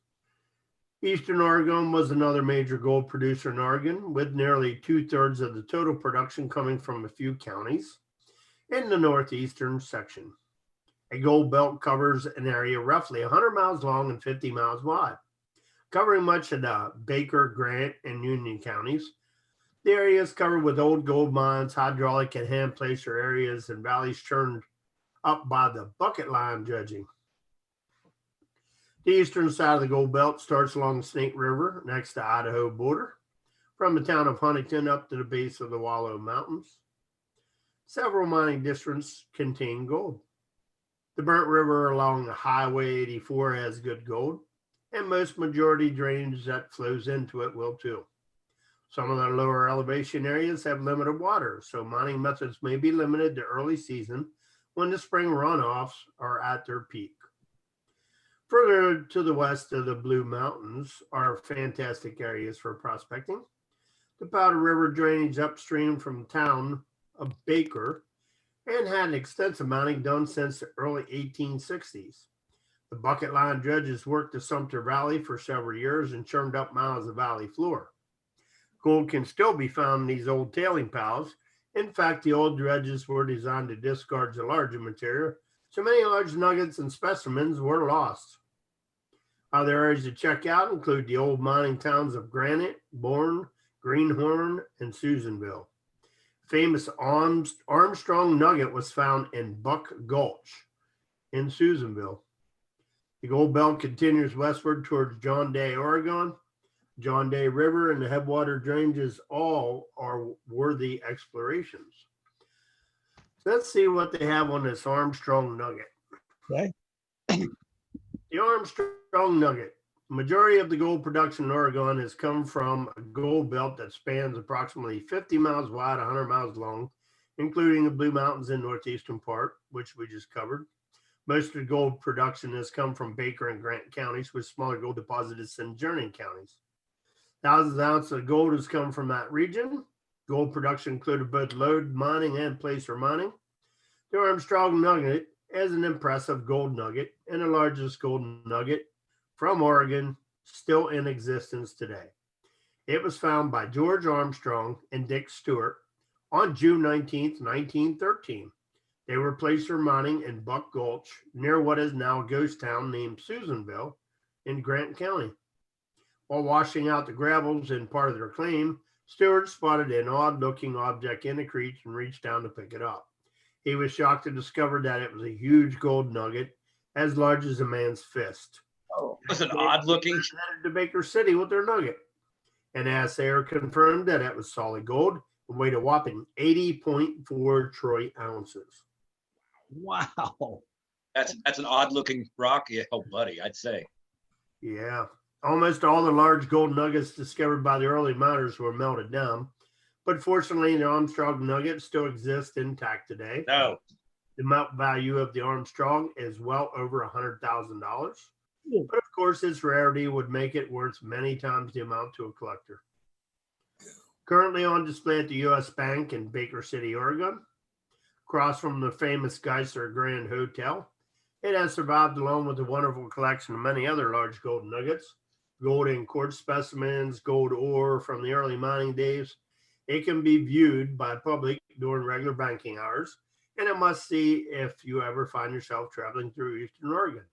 Eastern Oregon was another major gold producer in Oregon, with nearly 2/3 of the total production coming from a few counties in the northeastern section. A gold belt covers an area roughly 100 miles long and 50 miles wide, covering much of the Baker, Grant, and Union counties. The area is covered with old gold mines, hydraulic and hand placer areas, and valleys churned up by the bucket line dredging. The eastern side of the gold belt starts along the Snake River next to Idaho border, from the town of Huntington up to the base of the Wallow Mountains. Several mining districts contain gold. The Burnt River along the Highway 84 has good gold, and most majority drainage that flows into it will too. Some of the lower elevation areas have limited water, so mining methods may be limited to early season when the spring runoffs are at their peak. Further to the west of the Blue Mountains are fantastic areas for prospecting. The Powder River drainage upstream from the town of Baker and had extensive mining done since the early 1860s. The bucket line dredges worked the Sumter Valley for several years and churned up miles of valley floor. Gold can still be found in these old tailing piles. In fact, the old dredges were designed to discard the larger material, so many large nuggets and specimens were lost. Other areas to check out include the old mining towns of Granite, Bourne, Greenhorn, and Susanville. Famous Armstrong nugget was found in Buck Gulch in Susanville. The gold belt continues westward towards John Day, Oregon. John Day River and the headwater drainages all are worthy explorations. So let's see what they have on this Armstrong nugget. Okay. The Armstrong nugget. Majority of the gold production in Oregon has come from a gold belt that spans approximately 50 miles wide, 100 miles long, including the Blue Mountains in northeastern part, which we just covered. Most of the gold production has come from Baker and Grant counties, with smaller gold deposits in adjoining counties. Thousands of ounces of gold has come from that region. Gold production included both lode mining and placer mining. The Armstrong nugget is an impressive gold nugget and the largest gold nugget from Oregon still in existence today. It was found by George Armstrong and Dick Stewart on June 19, 1913. They were placer mining in Buck Gulch near what is now a ghost town named Susanville in Grant County. While washing out the gravels in part of their claim, Stewart spotted an odd-looking object in the creek and reached down to pick it up. He was shocked to discover that it was a huge gold nugget as large as a man's fist. Oh, it was an odd-looking. Headed to Baker City with their nugget. An assayer confirmed that it was solid gold and weighed a whopping 80.4 troy ounces. Wow. That's an odd-looking rock, oh, buddy, I'd say. Yeah. Almost all the large gold nuggets discovered by the early miners were melted down, but fortunately, the Armstrong nugget still exists intact today. No. The melt value of the Armstrong is well over $100,000, but of course, its rarity would make it worth many times the amount to a collector. Currently on display at the U.S. Bank in Baker City, Oregon, across from the famous Geisler Grand Hotel. It has survived along with a wonderful collection of many other large gold nuggets, gold in quartz specimens, gold ore from the early mining days. It can be viewed by public during regular banking hours, and a must see if you ever find yourself traveling through Eastern Oregon.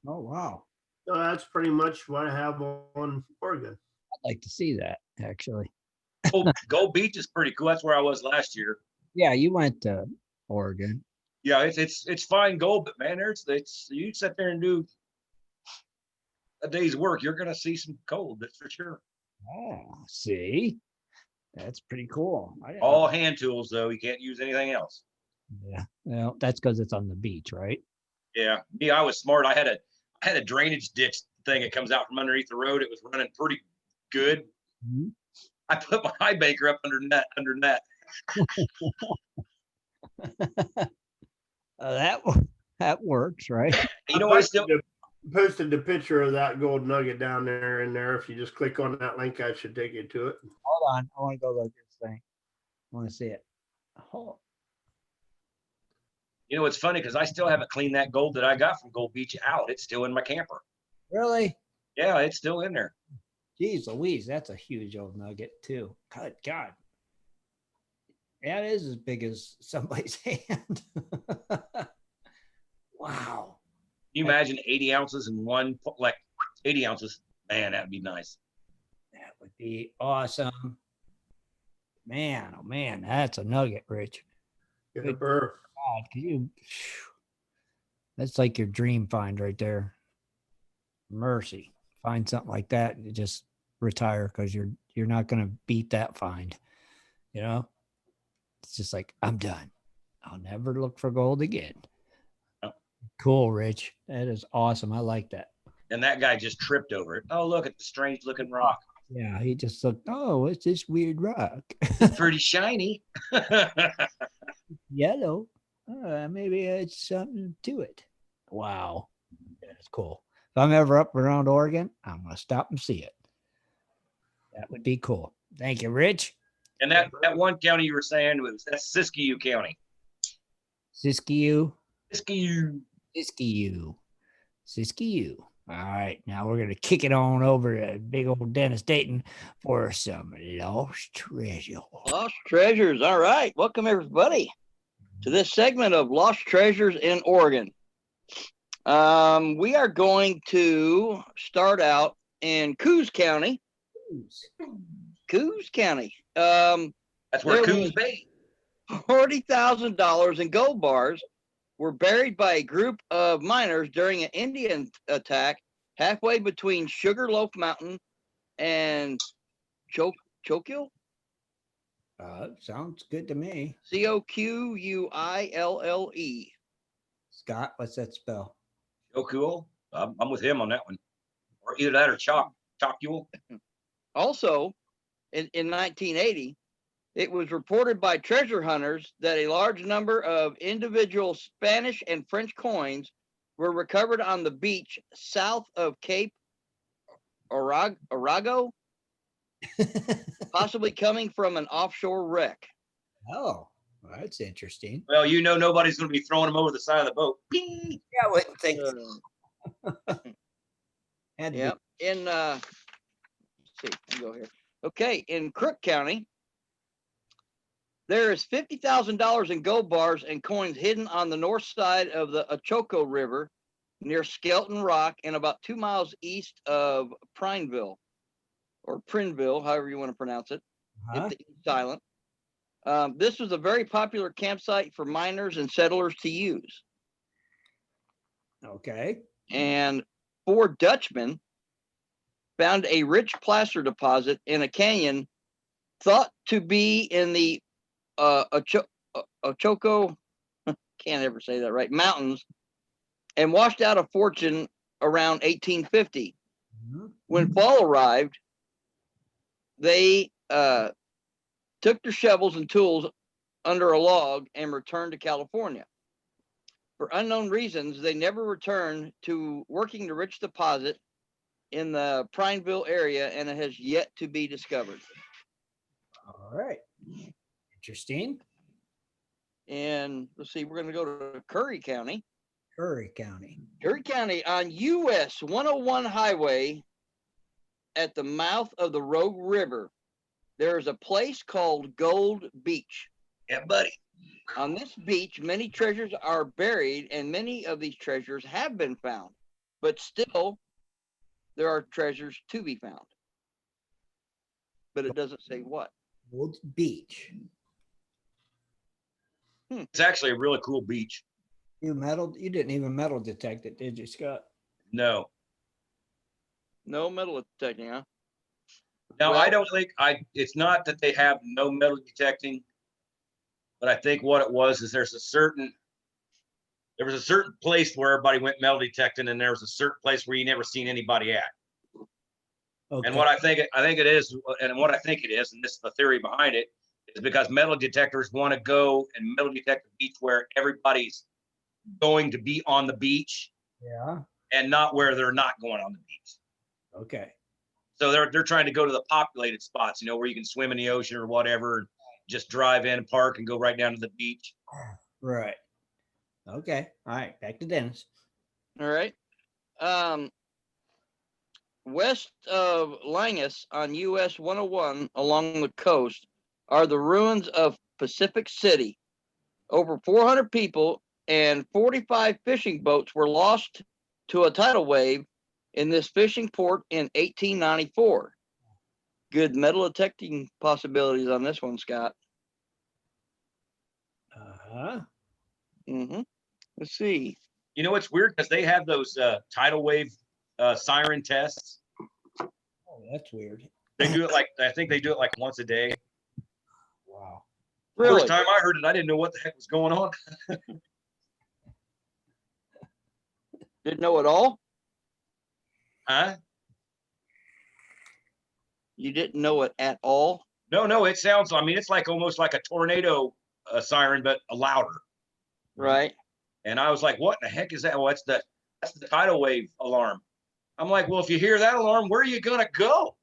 Oh, wow. So that's pretty much what I have on Oregon. I'd like to see that, actually. Gold Beach is pretty cool. That's where I was last year. Yeah, you went to Oregon. Yeah, it's fine gold, but man, it's you sit there and do a day's work, you're gonna see some gold, that's for sure. Oh, see, that's pretty cool. All hand tools though, you can't use anything else. Yeah, well, that's because it's on the beach, right? Yeah, me, I was smart. I had a drainage ditch thing that comes out from underneath the road. It was running pretty good. Mm-hmm. I put my high banker up under that. That works, right? You know, I still posted the picture of that gold nugget down there in there. If you just click on that link, I should take you to it. Hold on, I want to go look at this thing. I want to see it. Oh, You know, it's funny because I still haven't cleaned that gold that I got from Gold Beach out. It's still in my camper. really? Yeah, it's still in there. Jeez Louise, that's a huge old nugget too. Good God. That is as big as somebody's hand. Wow. Can you imagine 80 ounces in one, like 80 ounces? Man, that'd be nice. That would be awesome. Man, oh man, that's a nugget, Rich. Good burr. God, that's like your dream find right there. Mercy. Find something like that and just retire because you're not gonna beat that find. You know? It's just like, I'm done. I'll never look for gold again. Oh. Cool, Rich. That is awesome. I like that. And that guy just tripped over it. Oh, look at the strange looking rock. Yeah, he just looked, oh, it's this weird rock. It's pretty shiny. Yellow. Maybe it's something to it. Wow. That's cool. If I'm ever up around Oregon, I'm going to stop and see it. That would be cool. Thank you, Rich. And that one county you were saying that's Siskiyou County. Siskiyou. Siskiyou. Siskiyou. Siskiyou. All right, now we're going to kick it on over to big old Dennis Dayton for some lost treasure. Lost treasures. All right. Welcome, everybody, to this segment of Lost Treasures in Oregon. We are going to start out in Coos County. Coos County. That's where Coos Bay. $40,000 in gold bars were buried by a group of miners during an Indian attack halfway between Sugarloaf Mountain and Coquille. Sounds good to me. Coquille. Scott, what's that spell? Coquille. I'm with him on that one. Or either that or Coquille. Also, in 1980, it was reported by treasure hunters that a large number of individual Spanish and French coins were recovered on the beach south of Cape Arago, possibly coming from an offshore wreck. Oh, well, that's interesting. Well, you know nobody's going to be throwing them over the side of the boat. Bing! Yeah, I wouldn't think so. Yeah. Let's see, I'll go here. Okay, in Crook County, there is $50,000 in gold bars and coins hidden on the north side of the Ochoco River near Skelton Rock and about 2 miles east of Prineville, or Prineville, however you want to pronounce it. If the E is silent. This was a very popular campsite for miners and settlers to use. Okay. And 4 Dutchmen found a rich placer deposit in a canyon thought to be in the Ochoco, can't ever say that right, mountains, and washed out a fortune around 1850. Mm-hmm. When fall arrived, they took their shovels and tools under a log and returned to California. For unknown reasons, they never returned to working the rich deposit in the Prineville area, and it has yet to be discovered. All right. Interesting. And let's see, we're going to go to Curry County. Curry County. Curry County on US 101 highway at the mouth of the Rogue River. There is a place called Gold Beach. Yeah, buddy. On this beach, many treasures are buried, and many of these treasures have been found, but still there are treasures to be found. But it doesn't say what. Gold Beach. It's actually a really cool beach. You didn't even metal detect it, did you, Scott? No. No metal detecting, huh? Now, Well- I don't think it's not that they have no metal detecting, but I think what it was is there was a certain place where everybody went metal detecting, and there was a certain place where you never seen anybody at. Okay. And what I think it is, and this is the theory behind it, is because metal detectors want to go and metal detect the beach where everybody's going to be on the beach, Yeah. and not where they're not going on the beach. Okay. So they're trying to go to the populated spots, where you can swim in the ocean or whatever, and just drive in, park, and go right down to the beach. Right. Okay. All right. Back to Dennis. All right. West of Langus on US 101 along the coast are the ruins of Pacific City. Over 400 people and 45 fishing boats were lost to a tidal wave in this fishing port in 1894. Good metal detecting possibilities on this one, Scott. Uh-huh. Let's see. It's weird because they have those tidal wave siren tests. Oh, that's weird. They do it I think they do it like once a day. Wow. Really? First time I heard it, I didn't know what the heck was going on. Didn't know at all? Huh? You didn't know it at all? No, it sounds, it's like almost like a tornado siren, but louder. Right. And I was like, what in the heck is that? Well, that's the tidal wave alarm. I'm like, well, if you hear that alarm, where are you going to go?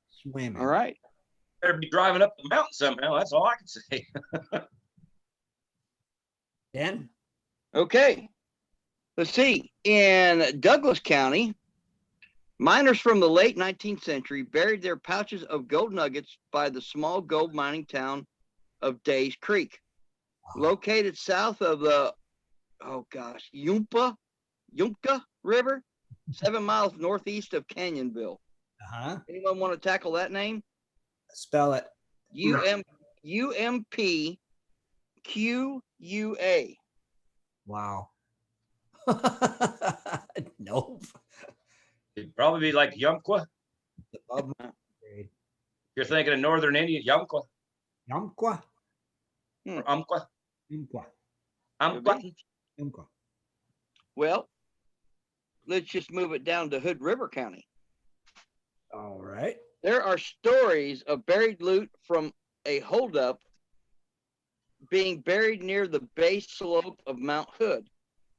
Swimming. All right. Better be driving up the mountain somehow. That's all I can say. Dan? Okay. Let's see. In Douglas County, miners from the late 19th century buried their pouches of gold nuggets by the small gold mining town of Days Creek, located south of the, Yumka River, 7 miles northeast of Canyonville. Uh-huh. Anyone want to tackle that name? Spell it. UMPQUA. Wow. Nope. It'd probably be like Yumqua. Above my grade. You're thinking of Northern Indian, Yumqua. Yumqua. Or Umqua. Yumqua. Umqua. Yumqua. Well, let's just move it down to Hood River County. All right. There are stories of buried loot from a holdup being buried near the base slope of Mount Hood.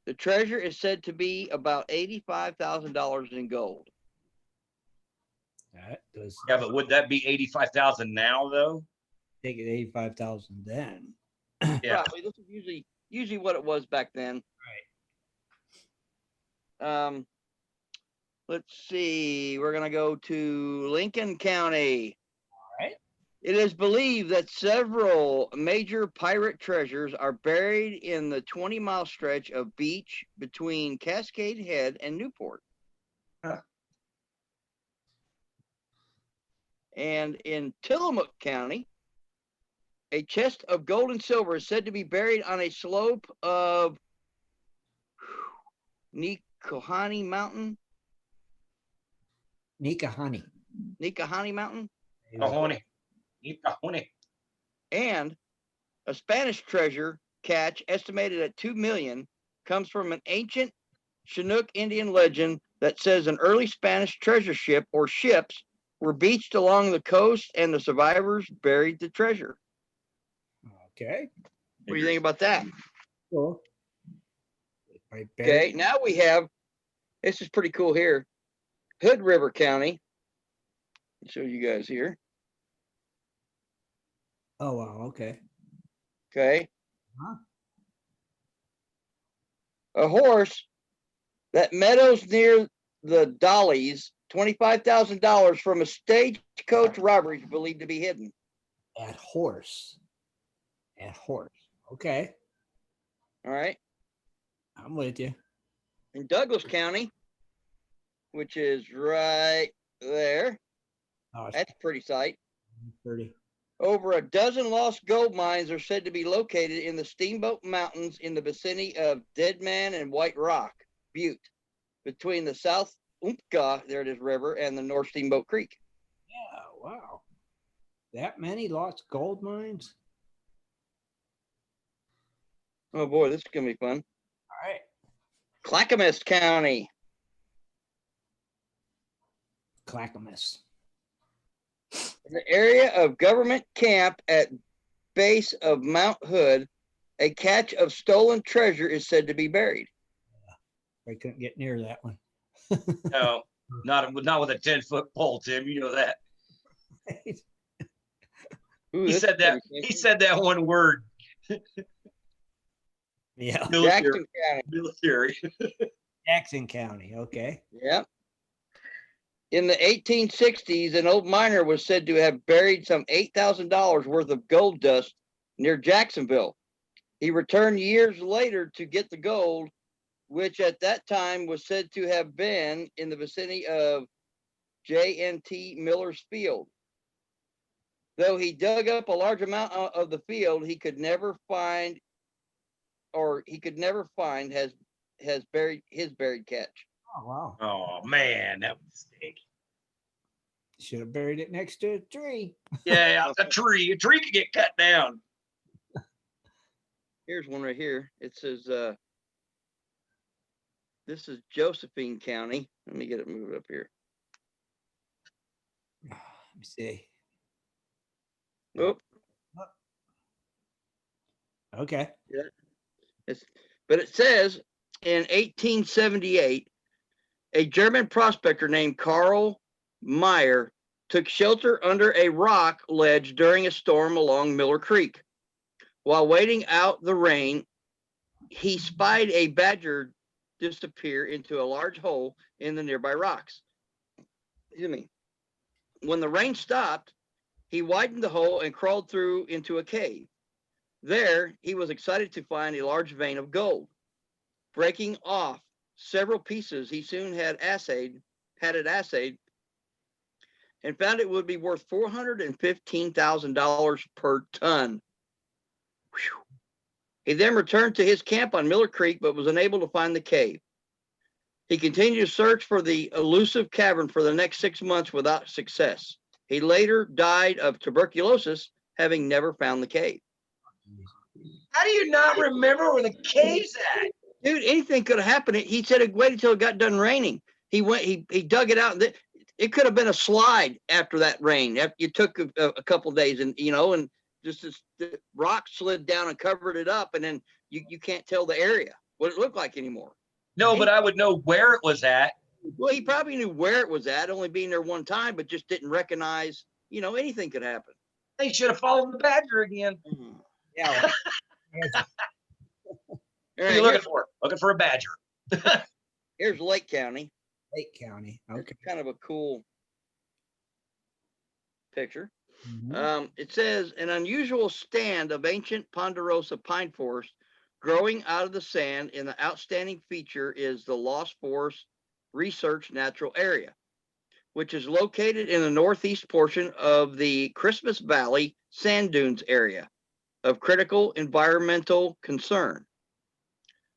The treasure is said to be about $85,000 in gold. That does. Yeah, but would that be 85,000 now though? Take it 85,000 then. Yeah. Probably. This is usually what it was back then. Right. Let's see. We're gonna go to Lincoln County. All right. It is believed that several major pirate treasures are buried in the 20-mile stretch of beach between Cascade Head and Newport. Huh. And in Tillamook County, a chest of gold and silver is said to be buried on a slope of Nikahani Mountain. Nikahani. Nikahani Mountain. Honey. And a Spanish treasure catch estimated at 2 million comes from an ancient Chinook Indian legend that says an early Spanish treasure ship or ships were beached along the coast and the survivors buried the treasure. Okay. What do you think about that? Cool. Okay, now we have, this is pretty cool here. Hood River County. I'll show you guys here. Oh, wow. Okay. Okay. Huh? A horse that meadows near the Dollies, $25,000 from a stagecoach robbery is believed to be hidden. At horse. At horse. Okay. All right. I'm with you. In Douglas County, which is right there. Oh, it's That's a pretty sight. pretty. Over a dozen lost gold mines are said to be located in the Steamboat Mountains in the vicinity of Dead Man and White Rock Butte, between the South Umpqua, there it is, river, and the North Steamboat Creek. Yeah. Wow. That many lost gold mines? Oh boy, this is gonna be fun. All right. Clackamas County. Clackamas. In the area of government camp at base of Mount Hood, a cache of stolen treasure is said to be buried. I couldn't get near that one. No, not with a 10-foot pole, Tim. You know that. Ooh, He this said is that. pretty He said that one word. Yeah. Jackson County. Military. Jackson County. Okay. Yeah. In the 1860s, an old miner was said to have buried some $8,000 worth of gold dust near Jacksonville. He returned years later to get the gold, which at that time was said to have been in the vicinity of J&T Miller's Field. Though he dug up a large amount of the field, he could never find has buried his buried catch. Oh, wow. Oh man, that was a mistake. Should have buried it next to a tree. Yeah, a tree. A tree could get cut down. Here's one right here. It says, this is Josephine County. Let me get it moved up here. Let me see. Oh, Okay. yeah. But it says in 1878, a German prospector named Karl Meyer took shelter under a rock ledge during a storm along Miller Creek. While waiting out the rain, he spied a badger disappear into a large hole in the nearby rocks. Excuse me. When the rain stopped, he widened the hole and crawled through into a cave. There, he was excited to find a large vein of gold. Breaking off several pieces, he soon had it assayed, and found it would be worth $415,000 per ton. Whew. He then returned to his camp on Miller Creek, but was unable to find the cave. He continued to search for the elusive cavern for the next 6 months without success. He later died of tuberculosis, having never found the cave. How do you not remember where the cave's at? Dude, anything could have happened. He said it waited until it got done raining. He dug it out. And it could have been a slide after that rain. It took a couple of days, and just the rock slid down and covered it up, and then you can't tell the area, what it looked like anymore. No, but I would know where it was at. Well, he probably knew where it was at, only being there one time, but just didn't recognize, anything could happen. They should have followed the badger again. Yeah. What are you looking for? Looking for a badger. Here's Lake County. Lake County. It's Okay. kind of a cool picture. Mhm. It says an unusual stand of ancient ponderosa pine forest growing out of the sand, and the outstanding feature is the Lost Forest Research Natural Area, which is located in the northeast portion of the Christmas Valley Sand Dunes area of critical environmental concern.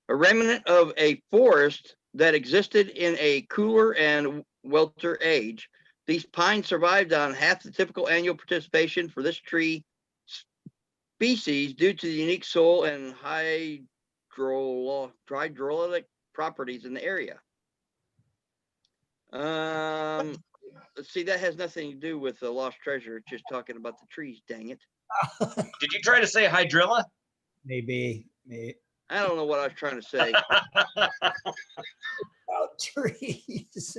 A remnant of a forest that existed in a cooler and welter age. These pines survived on half the typical annual participation for this tree species due to the unique soil and hydrolytic properties in the area. Let's see, that has nothing to do with the lost treasure. It's just talking about the trees, dang it. Did you try to say hydrilla? Maybe. I don't know what I was trying to say. About trees.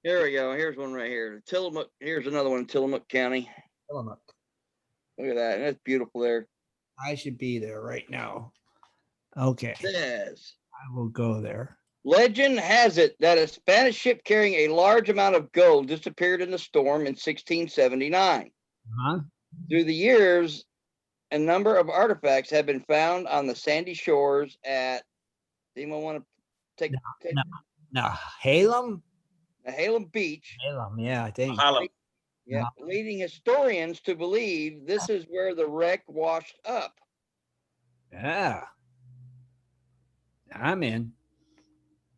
Here we go. Here's one right here. Tillamook. Here's another one in Tillamook County. Tillamook. Look at that. That's beautiful there. I should be there right now. Okay. Yes. I will go there. Legend has it that a Spanish ship carrying a large amount of gold disappeared in the storm in 1679. Huh? Through the years, a number of artifacts have been found on the sandy shores at. Anyone want to take No. Halem? Halem Beach? Halem, yeah, I think. Yeah, leading historians to believe this is where the wreck washed up. Yeah. I'm in.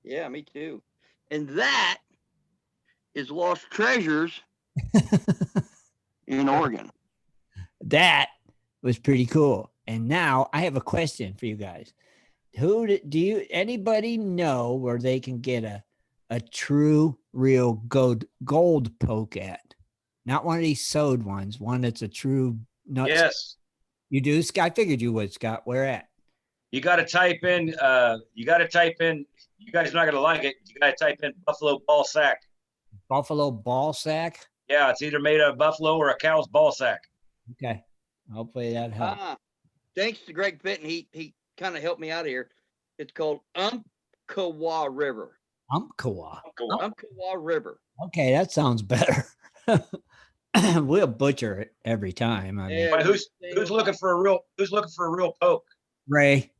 Yeah, me too. And that is Lost Treasures in Oregon. That was pretty cool. And now I have a question for you guys. Anybody know where they can get a true, real gold poke at? Not one of these sewed ones, one that's a true nuts. Yes. You do, Scott? I figured you would, Scott. Where at? You got to type in, you guys are not going to like it. You got to type in buffalo ball sack. Buffalo ball sack? Yeah, it's either made out of buffalo or a cow's ball sack. Okay. Hopefully that helps. Thanks to Greg Fitton. He kind of helped me out here. It's called Umpqua River. Umpqua River. Okay, that sounds better. We'll butcher it every time. I mean, but who's looking for a real poke? Ray.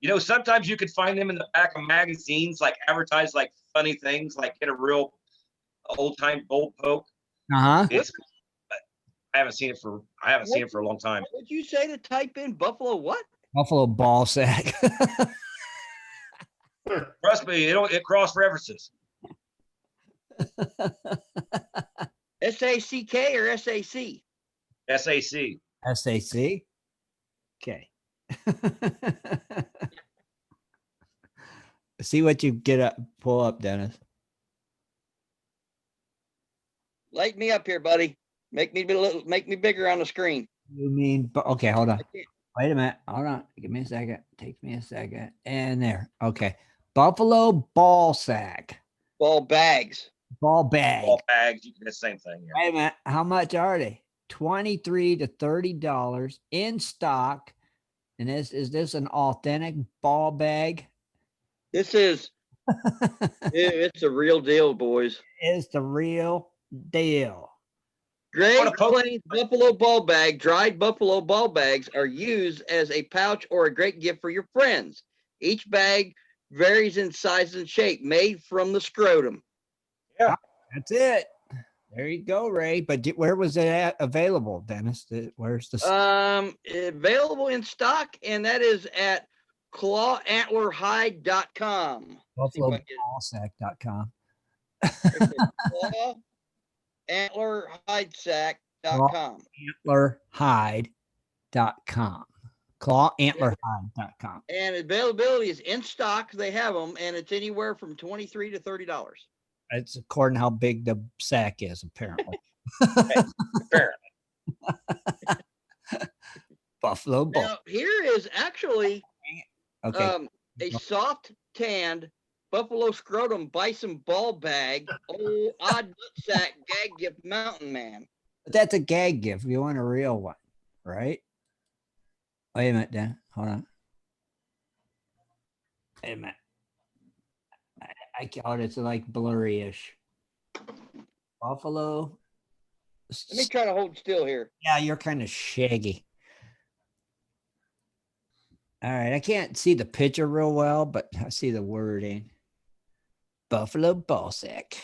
You know, sometimes you could find them in the back of magazines, like advertise like funny things, like get a real old time gold poke. Uh-huh. I haven't seen it for a long time. What did you say to type in buffalo what? Buffalo ball sack. Trust me, it cross references. SACK or SAC? SAC. SAC. Okay. See what you pull up, Dennis. Light me up here, buddy. Make me bigger on the screen. You mean, okay, hold on. Wait a minute. Hold on. Give me a second. Takes me a second. And there. Okay. Buffalo ball sack. Ball bags. Ball bag. Ball bags. You can do the same thing. Yeah. Wait a minute. How much are they? $23 to $30 in stock. And is this an authentic ball bag? This is it's a real deal, boys. It's the real deal. Great Plains buffalo ball bag, dried buffalo ball bags are used as a pouch or a great gift for your friends. Each bag varies in size and shape, made from the scrotum. Yeah, that's it. There you go, Ray. But where was it available, Dennis? Where's the available in stock, and that is at clawantlerhide.com. BuffaloBallsack.com. Clawantlerhidesack.com. Antlerhide.com. Clawantlerhide.com. And availability is in stock. They have them, and it's anywhere from $23 to $30. It's according to how big the sack is, apparently. Apparently. Buffalo ball. Now, here is actually a soft tanned buffalo scrotum bison ball bag, odd nutsack gag gift mountain man. But that's a gag gift. You want a real one, right? Wait a minute, Dan. Hold on. Wait a minute. I call it's like blurry-ish. Buffalo. Let me try to hold still here. Yeah, you're kind of shaggy. All right, I can't see the picture real well, but I see the wording. Buffalo ball sack.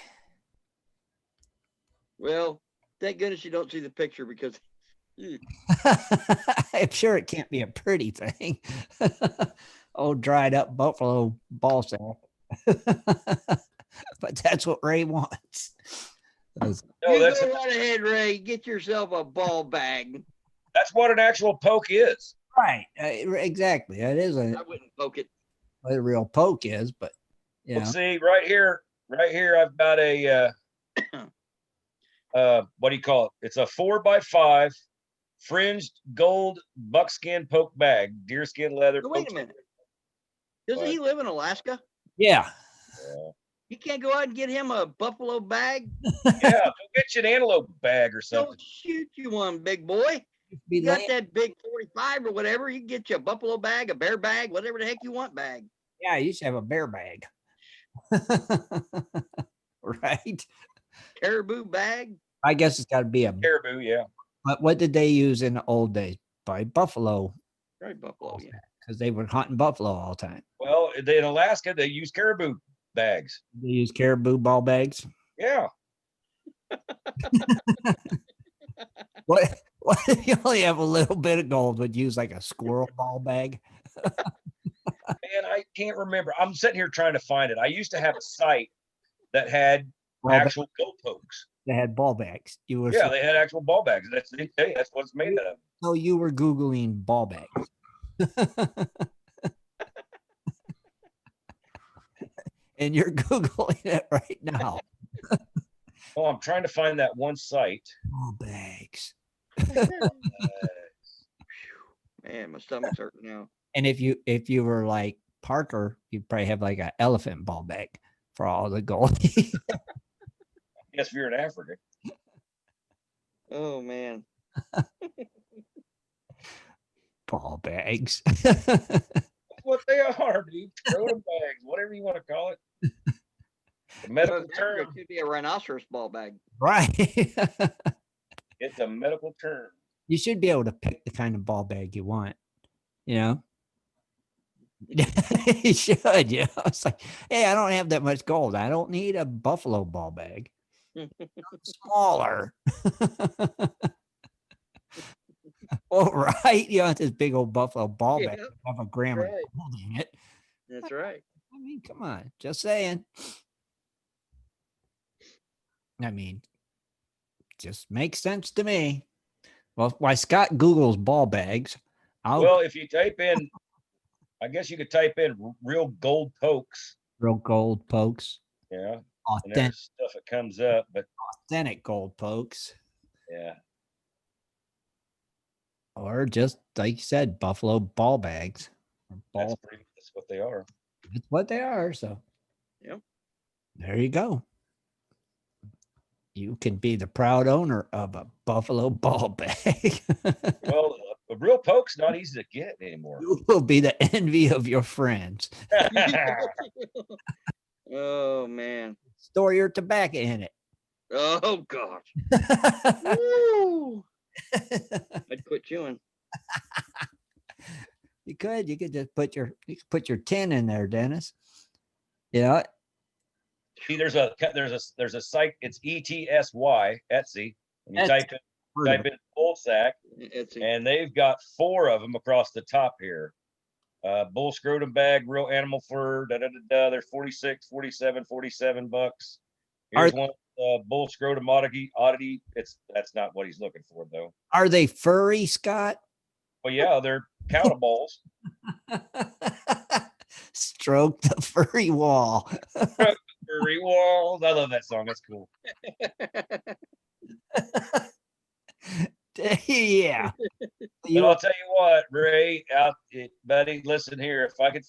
Well, thank goodness you don't see the picture because I'm sure it can't be a pretty thing. Old dried up buffalo ball sack. But that's what Ray wants. You go right ahead, Ray. Get yourself a ball bag. That's what an actual poke is. Right. Exactly. It is I wouldn't poke it. What a real poke is, but you know. Well, see, right here, I've got a what do you call it? It's a 4x5 fringed gold buckskin poke bag, deerskin leather. Wait a minute. Doesn't he live in Alaska? Yeah. He can't go out and get him a buffalo bag. Yeah, go get you an antelope bag or something. Don't shoot you one, big boy. You got that big 45 or whatever. You can get you a buffalo bag, a bear bag, whatever the heck you want bag. Yeah, you should have a bear bag. Right? Caribou bag. I guess it's got to be a caribou. Yeah. But what did they use in the old days? By buffalo. Right, buffalo. Yeah. Because they were hunting buffalo all the time. Well, in Alaska, they use caribou bags. They use caribou ball bags. Yeah. What if you only have a little bit of gold? Would you use like a squirrel ball bag? Man, I can't remember. I'm sitting here trying to find it. I used to have a site that had actual gold pokes. They had ball bags. They had actual ball bags. That's what it's made of. So you were Googling ball bags. And you're Googling it right now. Oh, I'm trying to find that one site. Ball bags. Man, my stomach's hurting now. And if you were like Parker, you'd probably have like an elephant ball bag for all the gold. Yes, if you're in Africa. Oh man. Ball bags. That's what they are, dude. Scrotum bags, whatever you want to call it. The medical term. It could be a rhinoceros ball bag. Right. It's a medical term. You should be able to pick the kind of ball bag you want, you know? You should, you know? It's like, hey, I don't have that much gold. I don't need a buffalo ball bag. Smaller. Oh, right. You want this big old buffalo ball bag. Have a gram of gold in it. That's right. I mean, come on. Just saying. I mean, just makes sense to me. Well, why Scott Googles ball bags. Well, if you type in, I guess you could type in real gold pokes. Real gold pokes. Yeah. Authentic. And there's stuff that comes up, but authentic gold pokes. Yeah. Or just like you said, buffalo ball bags. That's what they are. That's what they are. So yep. There you go. You can be the proud owner of a buffalo ball bag. Well, a real poke's not easy to get anymore. You will be the envy of your friends. Oh man. Store your tobacco in it. Oh gosh. Woo. I'd quit chewing. You could just put your tin in there, Dennis. You know. See, there's a site. It's ETSY Etsy. And you type in bull sack, and they've got 4 of them across the top here. Bull scrotum bag, real animal fur. They're 46, 47, $47. Here's one. Bull scrotum oddity. That's not what he's looking for though. Are they furry, Scott? Well, yeah, they're cow balls. Stroke the furry wall. Furry walls. I love that song. That's cool. Yeah. But I'll tell you what, Ray, buddy, listen here. If I could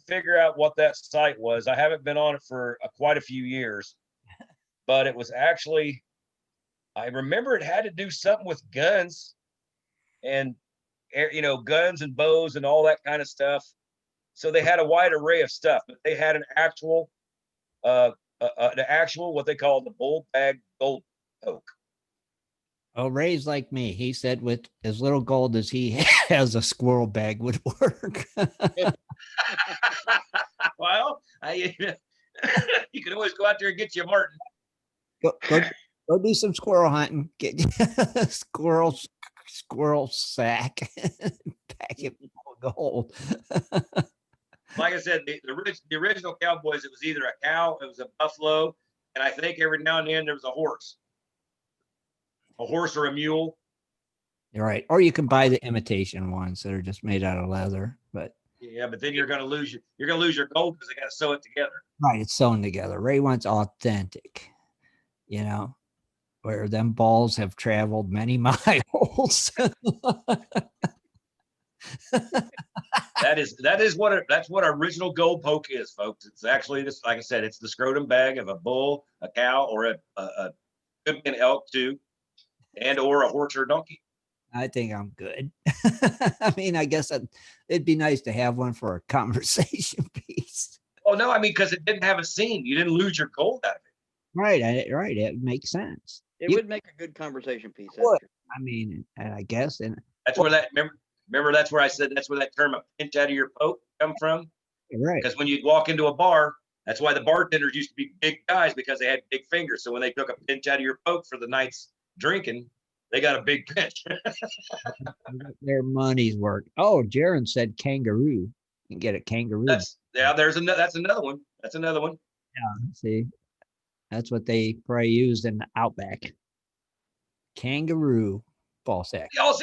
figure out what that site was, I haven't been on it for quite a few years, but it was actually, I remember it had to do something with guns and, guns and bows and all that kind of stuff. So they had a wide array of stuff, but they had an actual, what they call the bull bag gold poke. Oh, Ray's like me. He said with as little gold as he has, a squirrel bag would work. Well, you can always go out there and get you a Martin. Go do some squirrel hunting. Get squirrel sack. Pack it full of gold. Like I said, the original cowboys, it was either a cow, it was a buffalo, and I think every now and then there was a horse. A horse or a mule. You're right. Or you can buy the imitation ones that are just made out of leather. But yeah, but then you're gonna lose your gold because they gotta sew it together. Right, it's sewn together. Ray wants authentic, where them balls have traveled many miles. That's what original gold poke is, folks. It's actually just like I said, it's the scrotum bag of a bull, a cow, or could be an elk too, and or a horse or donkey. I think I'm good. I mean, I guess it'd be nice to have one for a conversation piece. Oh no, I mean because it didn't have a seam. You didn't lose your gold out of it. Right. Right. It makes sense. It would make a good conversation piece. Would. I mean, and I guess, and that's where that remember that's where I said that's where that term "a pinch out of your poke" come from. Right. Because when you'd walk into a bar, that's why the bartenders used to be big guys because they had big fingers. So when they took a pinch out of your poke for the night's drinking, they got a big pinch. Their money's worth. Oh, Jaron said kangaroo. You can get a kangaroo. That's another one. That's another one. Yeah. See, that's what they probably used in the Outback. Kangaroo ball sack. All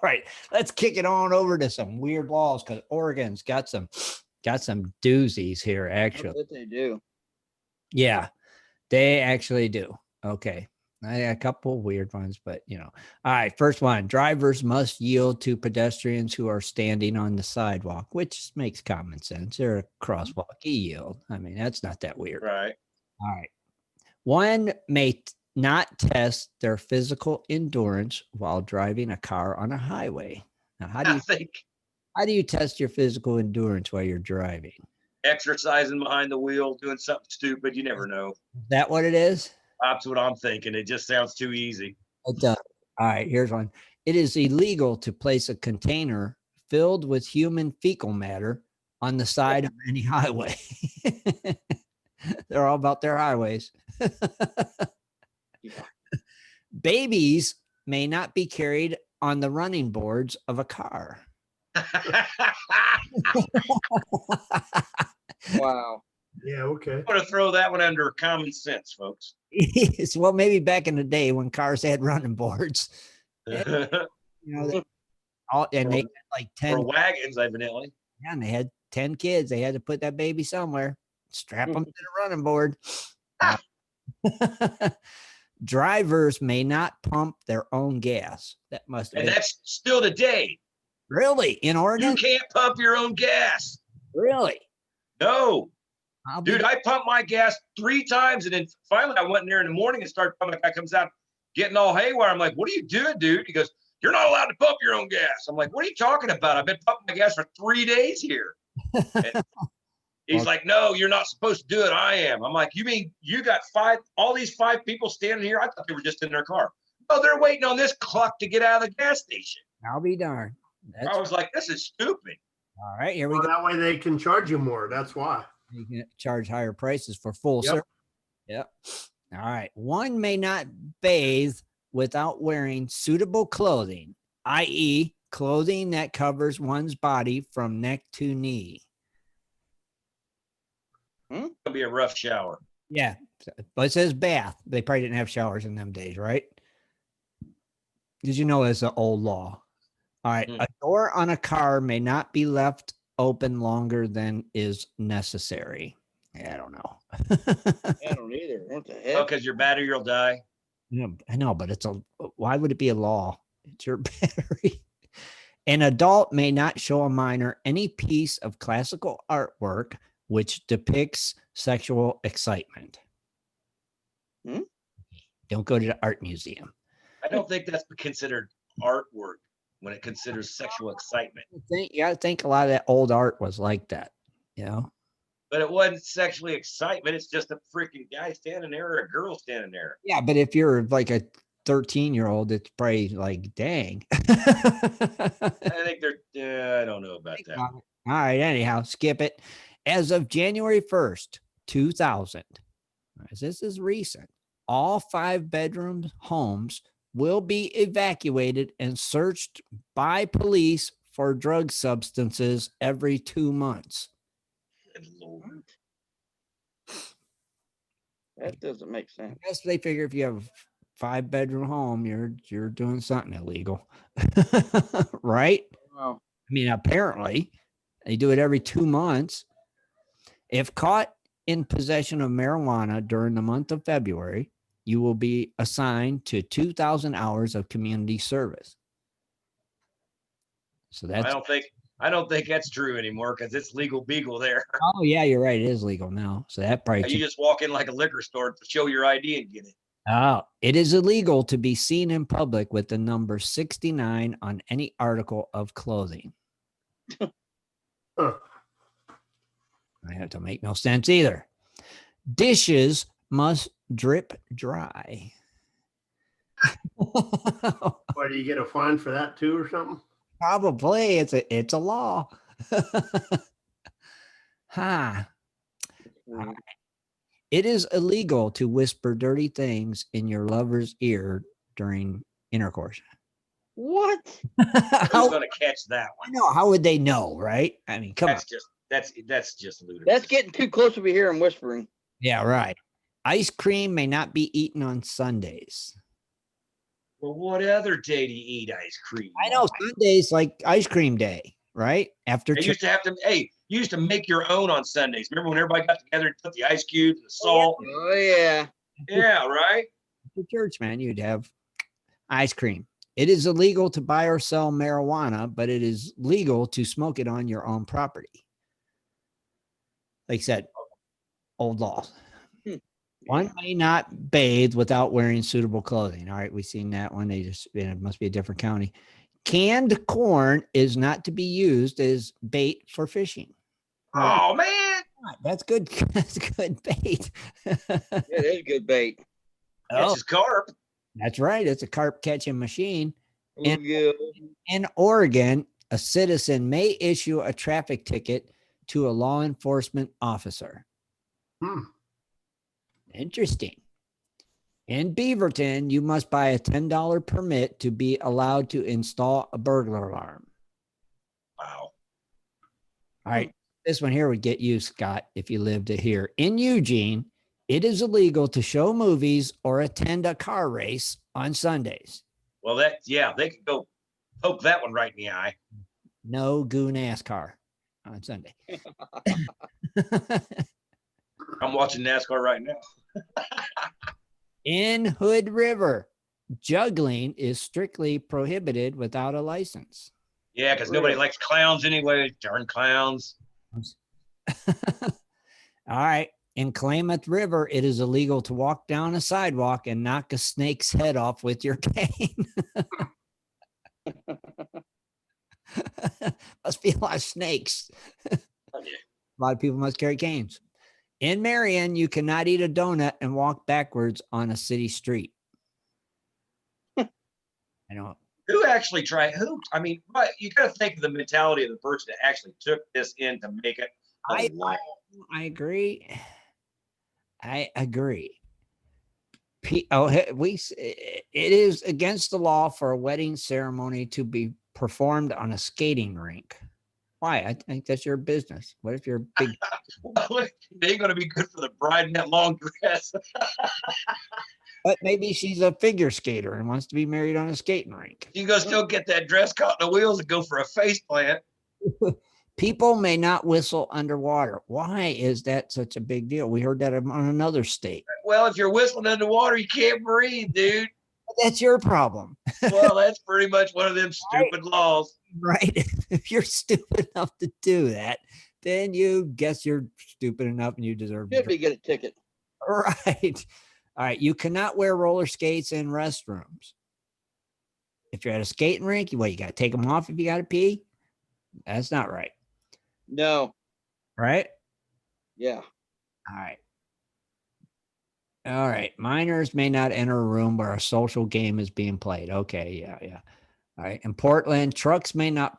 right, let's kick it on over to some weird laws because Oregon's got some doozies here. Actually, I bet they do. Yeah, they actually do. Okay, I got a couple weird ones, but all right. First one: drivers must yield to pedestrians who are standing on the sidewalk, which makes common sense. They're a crosswalk. You yield. I mean, that's not that weird. Right. All right. One may not test their physical endurance while driving a car on a highway. Now, how do you test your physical endurance while you're driving? Exercising behind the wheel, doing something stupid. You never know. Is that what it is? That's what I'm thinking. It just sounds too easy. It does. All right, here's one. It is illegal to place a container filled with human fecal matter on the side of any highway. They're all about their highways. Babies may not be carried on the running boards of a car. Wow. Yeah, okay. I'm going to throw that one under common sense, folks. Well, maybe back in the day when cars had running boards. And they had like 10 or wagons, evidently. Yeah, and they had 10 kids. They had to put that baby somewhere, strap them to the running board. Drivers may not pump their own gas. That must have And been. that's still today. Really? In Oregon? You can't pump your own gas. Really? No. Dude, I pumped my gas 3 times, and then finally I went in there in the morning and started pumping. The guy comes out getting all haywire. I'm like, what are you doing, dude? He goes, you're not allowed to pump your own gas. I'm like, what are you talking about? I've been pumping my gas for 3 days here. He's like, no, you're not supposed to do it. I am. I'm like, you mean you got all these 5 people standing here? I thought they were just in their car. Oh, they're waiting on this clock to get out of the gas station. I'll be darned. I was like, this is stupid. All right, here we go. That way they can charge you more. That's why. You can charge higher prices for full service. Yep. All right. One may not bathe without wearing suitable clothing, i.e., clothing that covers one's body from neck to knee. It's gonna be a rough shower. Yeah, but it says bath. They probably didn't have showers in them days, right? Did you know it's an old law? All right. A door on a car may not be left open longer than is necessary. Yeah, I don't know. I don't either. What the heck? Oh, because your battery will die. Yeah, I know, but why would it be a law? It's your battery. An adult may not show a minor any piece of classical artwork which depicts sexual excitement. Don't go to the art museum. I don't think that's considered artwork when it considers sexual excitement. You got to think a lot of that old art was like that, But it wasn't sexually excitement. It's just a freaking guy standing there or a girl standing there. Yeah, but if you're like a 13-year-old, it's probably like, dang. I think I don't know about that. All right, anyhow, skip it. As of January 1st, 2000, this is recent, all 5-bedroom homes will be evacuated and searched by police for drug substances every 2 months. Good Lord. That doesn't make sense. I guess they figure if you have a 5-bedroom home, you're doing something illegal, right? Wow. I mean, apparently they do it every 2 months. If caught in possession of marijuana during the month of February, you will be assigned to 2,000 hours of community service. So that's. I don't think that's true anymore because it's legal beagle there. Oh yeah, you're right. It is legal now. So that probably. You just walk in like a liquor store to show your ID and get it. Oh, it is illegal to be seen in public with the number 69 on any article of clothing. Huh. That don't make no sense either. Dishes must drip dry. Why, do you get a fine for that too or something? Probably it's a law. Huh. Mm. It is illegal to whisper dirty things in your lover's ear during intercourse. What? Who's How, going to catch that I one? know, how would they know, right? I mean, come on. That's just ludicrous. That's getting too close over here and whispering. Yeah, right. Ice cream may not be eaten on Sundays. Well, what other day do you eat ice cream? I know Sundays like ice cream day, right? After They church. used to have to. Hey, you used to make your own on Sundays. Remember when everybody got together and put the ice cubes and the salt? Oh yeah. Yeah, right. After church, man, you'd have ice cream. It is illegal to buy or sell marijuana, but it is legal to smoke it on your own property. Like I said, old law. One may not bathe without wearing suitable clothing. All right, we've seen that one. It must be a different county. Canned corn is not to be used as bait for fishing. Oh man, That's good. That's good bait. It is good bait. catches carp. That's right. It's a carp catching machine. And- Yeah. In Oregon, a citizen may issue a traffic ticket to a law enforcement officer. Interesting. In Beaverton, you must buy a $10 permit to be allowed to install a burglar alarm. Wow. All right. This one here would get you, Scott, if you lived here. In Eugene, it is illegal to show movies or attend a car race on Sundays. Well, they could go poke that one right in the eye. No goo NASCAR on Sunday. I'm watching NASCAR right now. In Hood River, juggling is strictly prohibited without a license. Yeah, because nobody likes clowns anyway. Darn clowns. All right. In Klamath River, it is illegal to walk down a sidewalk and knock a snake's head off with your cane. Must be a lot of snakes. A lot of people must carry canes. In Marion, you cannot eat a donut and walk backwards on a city street. I know. Who actually tried? I mean, but you got to think of the mentality of the person that actually took this in to make it. I agree. I agree. It is against the law for a wedding ceremony to be performed on a skating rink. Why? I think that's your business. What if you're a big? Well, it ain't going to be good for the bride in that long dress. But maybe she's a figure skater and wants to be married on a skating rink. You go still get that dress caught in the wheels and go for a face plant. People may not whistle underwater. Why is that such a big deal? We heard that on another state. Well, if you're whistling underwater, you can't breathe, dude. That's your problem. Well, that's pretty much one of them stupid laws. Right. If you're stupid enough to do that, then you guess you're stupid enough and you deserve Should be get a ticket. Right. All right. You cannot wear roller skates in restrooms. If you're at a skating rink, you got to take them off if you got to pee. That's not right. No. Right? Yeah. All right. All right. Minors may not enter a room where a social game is being played. Okay. Yeah. All right. In Portland, trucks may not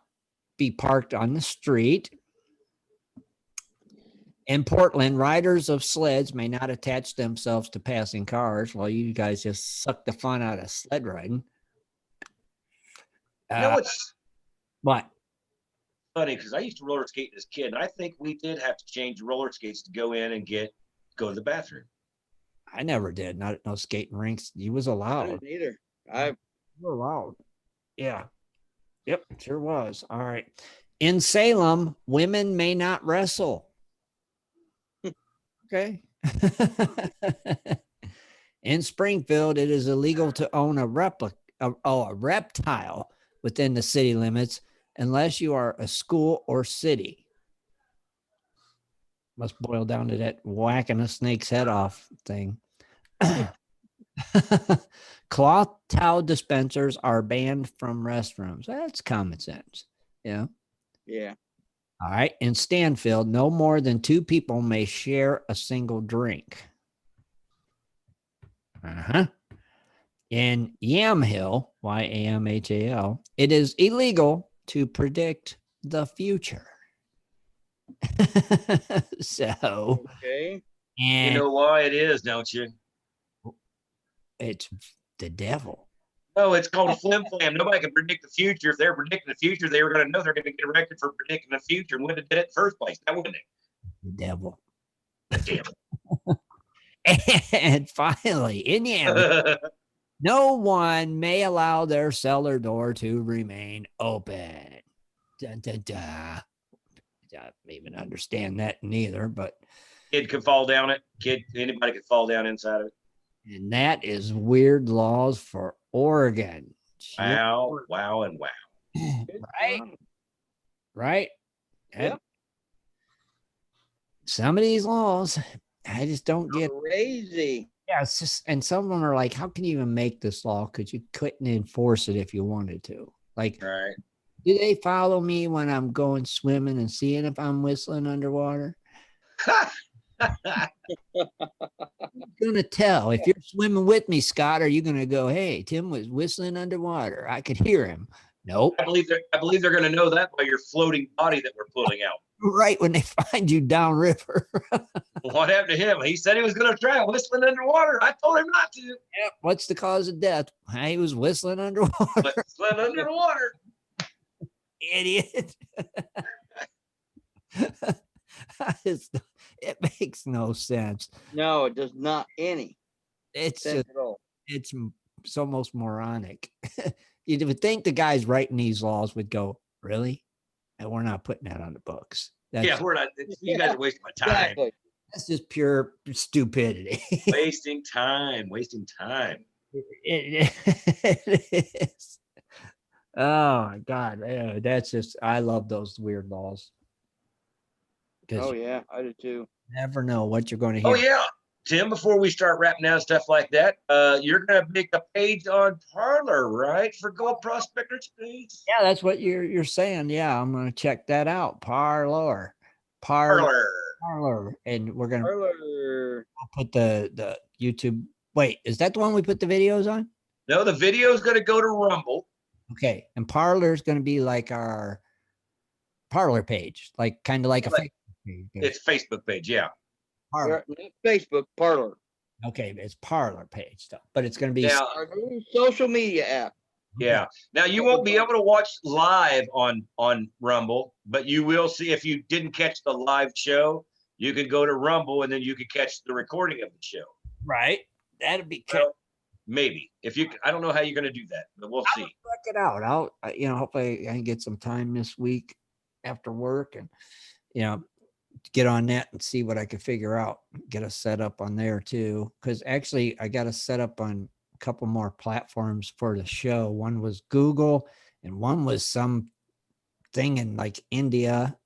be parked on the street. In Portland, riders of sleds may not attach themselves to passing cars. Well, you guys just suck the fun out of sled riding. You know what's What? funny? Because I used to roller skate as a kid, and I think we did have to change roller skates to go in and go to the bathroom. I never did. Not no skating rinks. You was I allowed. didn't either. You were allowed. Yeah. Yep. Sure was. All right. In Salem, women may not wrestle. Okay. In Springfield, it is illegal to own a reptile within the city limits, unless you are a school or city. Must boil down to that whacking a snake's head off thing. Cloth towel dispensers are banned from restrooms. That's common sense. Yeah. Yeah. All right. In Stanfield, no more than 2 people may share a single drink. In Yamhill, Yamhal, it is illegal to predict the future. So, Okay. and You know why it is, don't you? it's the devil. Oh, it's called a flim flam. Nobody can predict the future. If they're predicting the future, they were going to know they're going to get erected for predicting the future and when it did it in the first place. That wouldn't it? The devil. The devil. And finally, in Yamhill, no one may allow their cellar door to remain open. Dun, dun, dun. I don't even understand that neither, but Kid could fall down it. Anybody could fall down inside of it. and that is weird laws for Oregon. Wow, wow, and wow. Right? Right? Yep. Some of these laws, I just don't get. Crazy. Yeah, it's just, and some of them are like, how can you even make this law? Because you couldn't enforce it if you wanted to. Like, Right. do they follow me when I'm going swimming and seeing if I'm whistling underwater? You're gonna tell if you're swimming with me, Scott. Are you gonna go, hey, Tim was whistling underwater? I could hear him. Nope. I believe they're going to know that by your floating body that we're pulling out. Right when they find you downriver. What happened to him? He said he was going to try whistling underwater. I told him not to. Yep. What's the cause of death? He was whistling underwater. Whistling underwater. Idiot. It makes no sense. No, it does not any It's sense just, at all. it's almost moronic. You would think the guys writing these laws would go, really? And we're not putting that on the books. Yeah, we're not. You guys are wasting my time. Exactly. That's just pure stupidity. Wasting time. Wasting time. It is. Oh my God. That's just, I love those weird laws. Oh yeah, I do too. You never know what you're going to hear. Oh yeah, Tim. Before we start wrapping down stuff like that, you're gonna make a page on Parlor, right, for Gold Prospectors page? Yeah, that's what you're saying. Yeah, I'm going to check that out. Parlor, and we're going to Parlor. put the YouTube. Wait, is that the one we put the videos on? No, the video is gonna go to Rumble. Okay, and Parlor is going to be like our Parlor page, like kind of like a Facebook page. It's Facebook page, yeah. Parlor. Not Facebook, Parlor. Okay, it's Parlor page stuff, but it's going to be Now, Our new social media app. yeah. Now you won't be able to watch live on Rumble, but you will see if you didn't catch the live show, you can go to Rumble and then you can catch the recording of the show. right. That'd be cool. Well, maybe if you, I don't know how you're going to do that, but we'll see. Check it out. I'll hopefully I can get some time this week after work and get on that and see what I can figure out. Get a setup on there too, because actually I got a set up on a couple more platforms for the show. One was Google, and one was some thing in like India.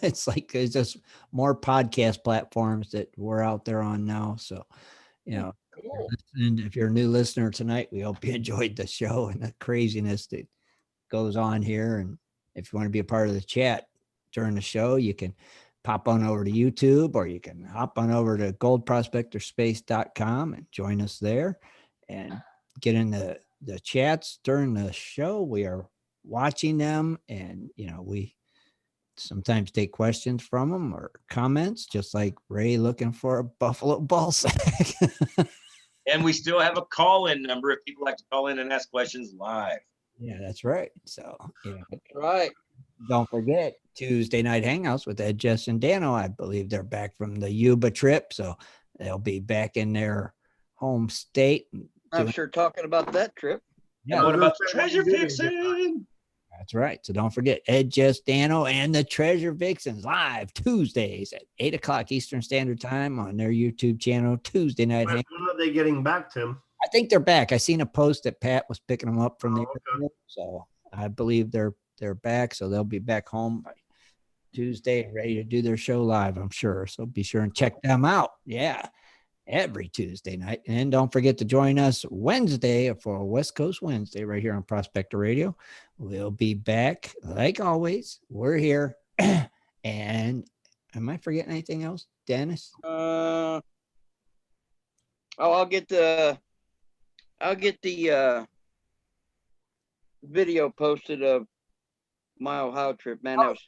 It's just more podcast platforms that we're out there on now. So, Cool. and if you're a new listener tonight, we hope you enjoyed the show and the craziness that goes on here. And if you want to be a part of the chat during the show, you can pop on over to YouTube, or you can hop on over to goldprospectorspace.com and join us there and get in the chats during the show. We are watching them, and we sometimes take questions from them or comments, just like Ray looking for a buffalo ball sack. And we still have a call-in number if people like to call in and ask questions live. Yeah, that's right. So Right. don't forget Tuesday night hangouts with Ed, Jess, and Dano. I believe they're back from the Yuba trip, so they'll be back in their home state. I'm sure talking about that trip. Yeah, And what about the treasure fixing? that's right. So don't forget Ed, Jess, Dano, and the Treasure Vixens live Tuesdays at 8:00 Eastern Standard Time on their YouTube channel. Tuesday night When hangouts. are they getting back, Tim? I think they're back. I seen a post that Pat was picking them up from the okay. airport, so I believe they're they're back, so they'll be back home by Tuesday, ready to do their show live, I'm sure. So be sure and check them out. Yeah, every Tuesday night. And don't forget to join us Wednesday for West Coast Wednesday right here on Prospector Radio. We'll be back like always. We're here. And am I forgetting anything else, Dennis? I'll get the video posted of my Ohio trip. Man, that was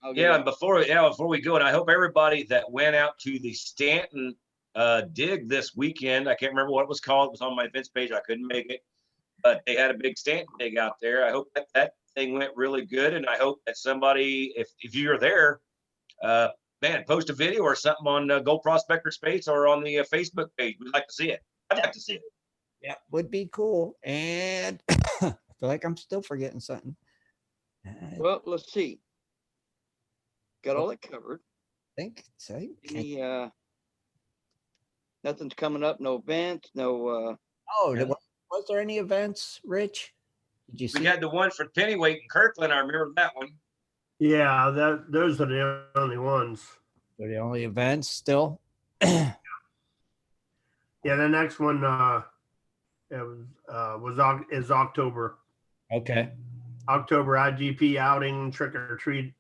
and before we go, and I hope everybody that went out to the Stanton dig this weekend, I can't remember what it was called. It was on my events page. I couldn't make it, but they had a big Stanton dig out there. I hope that thing went really good, and I hope that somebody, if you're there, man, post a video or something on Gold Prospector Space or on the Facebook page. We'd like to see it. I'd like to see it. Yeah, would be cool. And I feel like I'm still forgetting something. Well, let's see. Got all that covered. I think so. Nothing's coming up. No events. No. Was there any events, Rich? Did you see? We had the one for Pennyweight in Kirkland. I remember that one. Yeah, those are the only ones. They're the only events still. Yeah, the next one is October. Okay. October IGP outing, trick or treat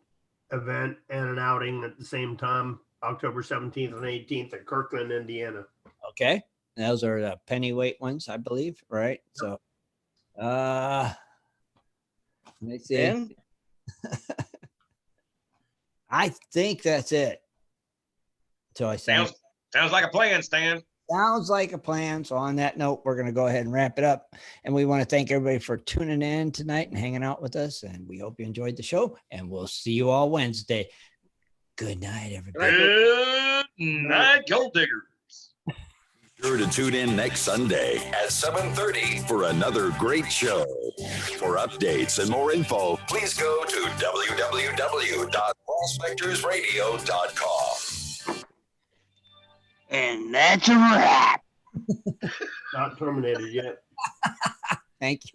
event, and an outing at the same time, October 17th and 18th in Kirkland, Indiana. Okay. Those are the pennyweight ones, I believe, right? So let me see. I think that's it. So I sounds like a plan, Stan. Sounds like a plan. So on that note, we're going to go ahead and wrap it up. And we want to thank everybody for tuning in tonight and hanging out with us. And we hope you enjoyed the show. And we'll see you all Wednesday. Good night, everybody. Good night, Gold Diggers. Be sure to tune in next Sunday at 7:30 for another great show. For updates and more info, please go to www.prospectorsradio.com. And that's a wrap. Not terminated yet. Thank you.